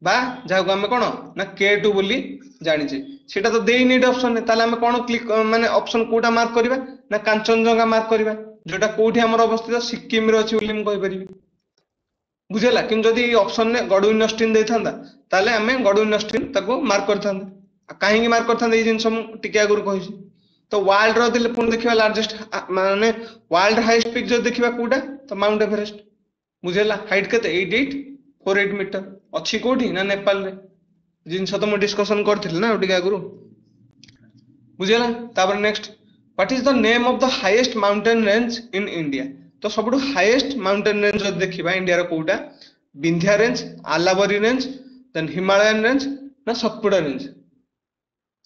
बा जाको हमें कोन ना K2 बोली जानिचे सेटा तो देई नीड ऑप्शन ताले हमें कोन क्लिक माने ऑप्शन कोटा मार्क करबा ना कांचनजंगा मार्क करबा जोटा कोठी हमर अवस्थित सिक्किम रे अछि बोली हम कहि परिबी बुझेला कि जदि ऑप्शन ने गॉडविन ऑस्टिन देथांदा ताले हमें गॉडविन ऑस्टिन ताको मार्क करथांदा काहे की मार्क करथांदा ई जिंस हम टिके आगुर कहिछि तो वर्ल्ड रो दिले पुन देखिबा लार्जेस्ट माने वर्ल्ड हाईएस्ट पीक जो देखिबा कोटा तो माउंट एवरेस्ट बुझेला हाइट केते 8848 मीटर अच्छी कोठी ना नेपाल रे जिन तो मैं डिस्कशन करथिल ना ओटी आगुरु बुझेला तापर next what is the name of the highest mountain range in India तो सबटु हाईएस्ट माउंटेन रेंज जो देखिबा इंडिया रो कोटा विंध्या रेंज आलाबरी रेंज देन हिमालयन रेंज ना सतपुड़ा रेंज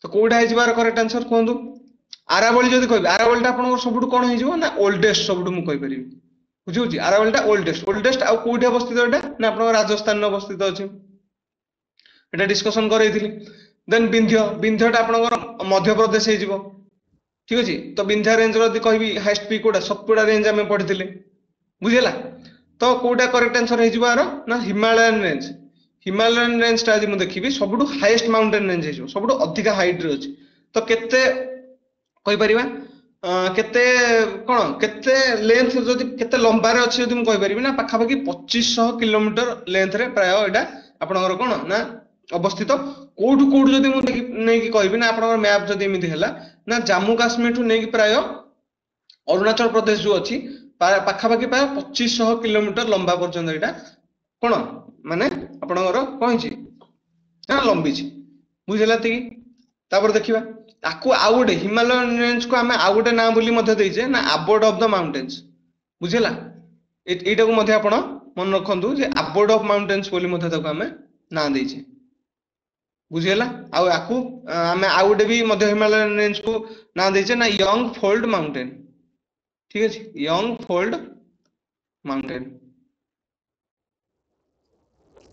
तो कोटा है जिबार करेक्ट आंसर कोंदु आरावली जदी कहबे आरावलीटा आपन सबटु कोन हे जिवो ना ओल्डेस्ट सबटु मु कहि परिबी बुझिउची आरावलीटा ओल्डेस्ट आ कोठी अवस्थित एटा ना आपन राजस्थान अवस्थित अछि एटा डिस्कशन करैथिली देन विंध्यटा आपन मध्य प्रदेश हे जिवो ठीक अछि तो विंध्या रेंज रो यदि कहबी हाईएस्ट पीक कोटा सतपुड़ा रेंज हमें पढिथिले बुझिला तो कोटा करेक्ट आंसर हे जिबार ना हिमालयन रेंज ता यदि मु देखिबी सबटु हाईएस्ट माउंटेन रेंज हे जिवो सबटु अधिका हाइट रे अछि तो केते कहि परिबा केते कोन केते लेंथ जदि केते लंबा रे अछि जदि मु कहि परिबी ना पाखा पाखी 2500 किलोमीटर लेंथ रे प्राय एटा आपनकर कोन ना अवस्थित कोठु कोठु जदि मु नै कि कहबी ना आपनकर मैप जदि एमिति हैला ना जम्मू काश्मीर ठु नै कि प्राय अरुणाचल प्रदेश जो अछि पाखा पाखी प्राय 2500 किलोमीटर लंबा पर्यंत एटा कोन माने आपनकर कहिछि ना लंबी छि बुझिला ति तापर देखिबा आकु आउ गोटे हिमालयन रेंज को हमें आउ गोटे नाम बोली मध्य देइजे ना अबोर्ड ऑफ द माउंटेन्स बुझिला एटा को मध्य आपण मन रखंतु जे अबोर्ड ऑफ माउंटेन्स बोली मध्य ताको हमें ना देइजे बुझिला आउ आकु हमें आउ गोटे भी मध्य हिमालयन रेंज को ना देइजे ना यंग फोल्ड माउंटेन ठीक अछि यंग फोल्ड माउंटेन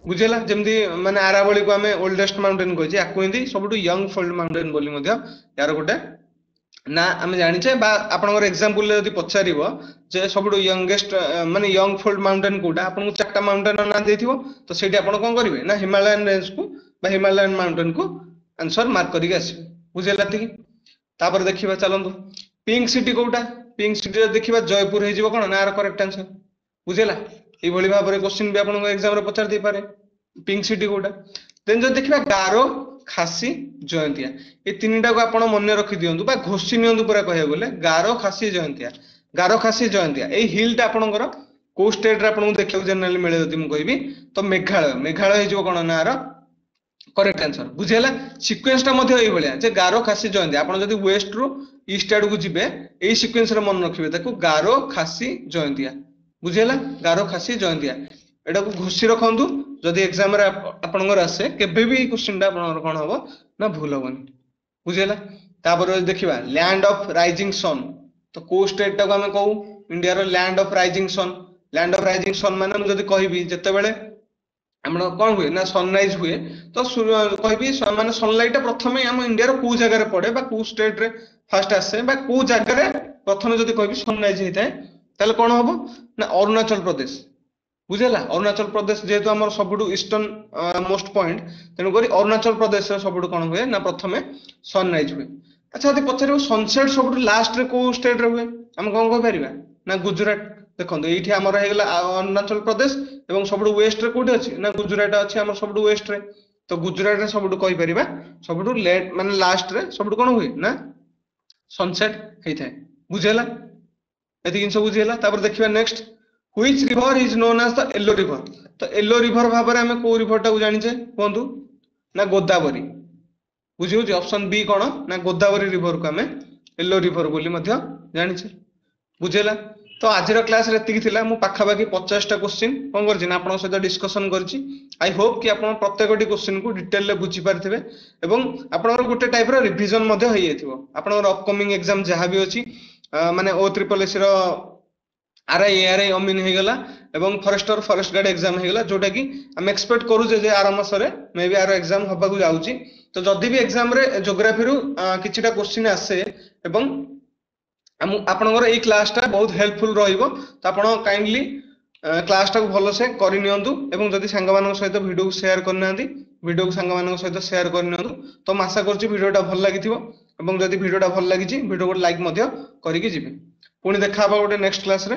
बुझेला जमदी माने आरावली को हमें ओल्डेस्ट माउंटेन कहछि आकु हिंदी सबटु यंग फोल्ड माउंटेन बोली मध्य यार गोटे ना हमें जानि छै बा आपनकर एग्जांपल ले यदि पछारिबो जे सबटु यंगेस्ट माने यंग फोल्ड माउंटेन कोटा आपन को चारटा माउंटेन ना देथिबो तो सेठी आपन कोन करिवे ना हिमालयन रेंज को बा हिमालयन माउंटेन को आंसर मार्क करिके आसी बुझेला ति तापर देखिबा चलंतु पिंक सिटी कोटा पिंक सिटी देखिबा जयपुर हे जिवो कोन ना आर करेक्ट आंसर बुझेला এই ভଳି ভাବରେ क्वेश्चन भी आपन एग्जाम रे पचार दे पारे पिंक सिटी कोटा देन जो देखिबा गारो खासी जयंतिया ए तीनटा को आपन मन रखि दियंतु बा घोषि नियंतु पूरा कहय बोले गारो खासी जयंतिया ए हिल ता आपनकर को स्टेट रे आपन देखियो जनरली मिले जति मु कहबी तो मेघालय हे जो कोन ना आर करेक्ट आंसर बुझेला सीक्वेंस ता मध्ये एई भलिया जे गारो खासी जयंतिया आपन जदी वेस्ट रो ईस्ट आड को जिबे एई सीक्वेंस रे मन रखिबे ताको गारो खासी जयंतिया बुझेला गारो खासी जयंतिया एटा को घोषि रखंतु जदी एग्जाम रे आपनकर आसे केबे भी क्वेश्चन ता आपनकर कोन हबो ना भूल होबनी बुझेला तापर देखिबा लैंड ऑफ राइजिंग सन तो को स्टेट ता को हमें कहू इंडिया रो लैंड ऑफ राइजिंग सन माने हम जदी कहबी जते बेले हमर कोन हुए ना सनराइज हुए तो कहबी माने सनलाइट प्रथमे हम इंडिया रो को जगह रे पड़े बा को स्टेट रे फर्स्ट आसे बा को जगह रे प्रथमे जदी कहबी सनराइज हेताय ताले कोन हबो ना अरुणाचल प्रदेश बुझेला अरुणाचल प्रदेश जेहेतु हमर सबटु ईस्टर्न मोस्ट पॉइंट तेनु करी अरुणाचल प्रदेश रे सबटु कोन हुए ना प्रथमे सनराइज हुए अच्छा यदि पछरे सनसेट सबटु लास्ट रे को स्टेट रे हुए हम कोन कह परिबा ना गुजरात देखंतु एठी हमर हे गेला अरुणाचल प्रदेश एवं सबटु वेस्ट रे कोठी अछि ना गुजरात अछि हमर सबटु वेस्ट रे तो गुजरात रे सबटु कहि परिबा सबटु लेट माने लास्ट रे सबटु कोन हुए ना सनसेट हेइथाय बुझेला एति जिंस बुझेला तापर देखिबा next which river is known as the yellow river तो येलो रिभर भाव में आम कौ रिभर टाक जाने कहतु ना गोदावरी बुझी हूँ ऑप्शन बी कौन ना गोदावरी रिभर को आम येलो रिभर बोली जाने बुझेगा तो आज क्लास ये पाखापाखि 50टा क्वेश्चन कौन कर सहित डिस्कसन कर आई होप कि आप प्रत्येक क्वेश्चन को डिटेल बुझी पारे आप गोटे टाइप रिविजन अपकमिंग एग्जाम जहाँ भी अच्छी माने OSSC आरआई एआरआई अमीन हो गला एवं फॉरेस्टर फॉरेस्ट गार्ड एग्जाम हो गला जोटा कि हम एक्सपेक्ट करूजे जे आर मासरे मे बी आर एग्जाम होबा को जाउची तो जदी भी एग्जाम रे ज्योग्राफी रु किछिटा क्वेश्चन आसे एवं आपनकर एई क्लास टा बहुत हेल्पफुल रहिबो तो आपण काइंडली क्लास टा को भलो से करि नियंतु एवं जदी संग मानक सहित वीडियो को शेयर करनांती वीडियो को संग मानक सहित शेयर कर नियंतु तो मैं आशा करछि वीडियो टा भल लागिथिबो एवं जदी वीडियो टा भल लागिछि वीडियो को लाइक मध्य करिकि जिबे पुणी देखा गोटे नेक्स्ट क्लास रे।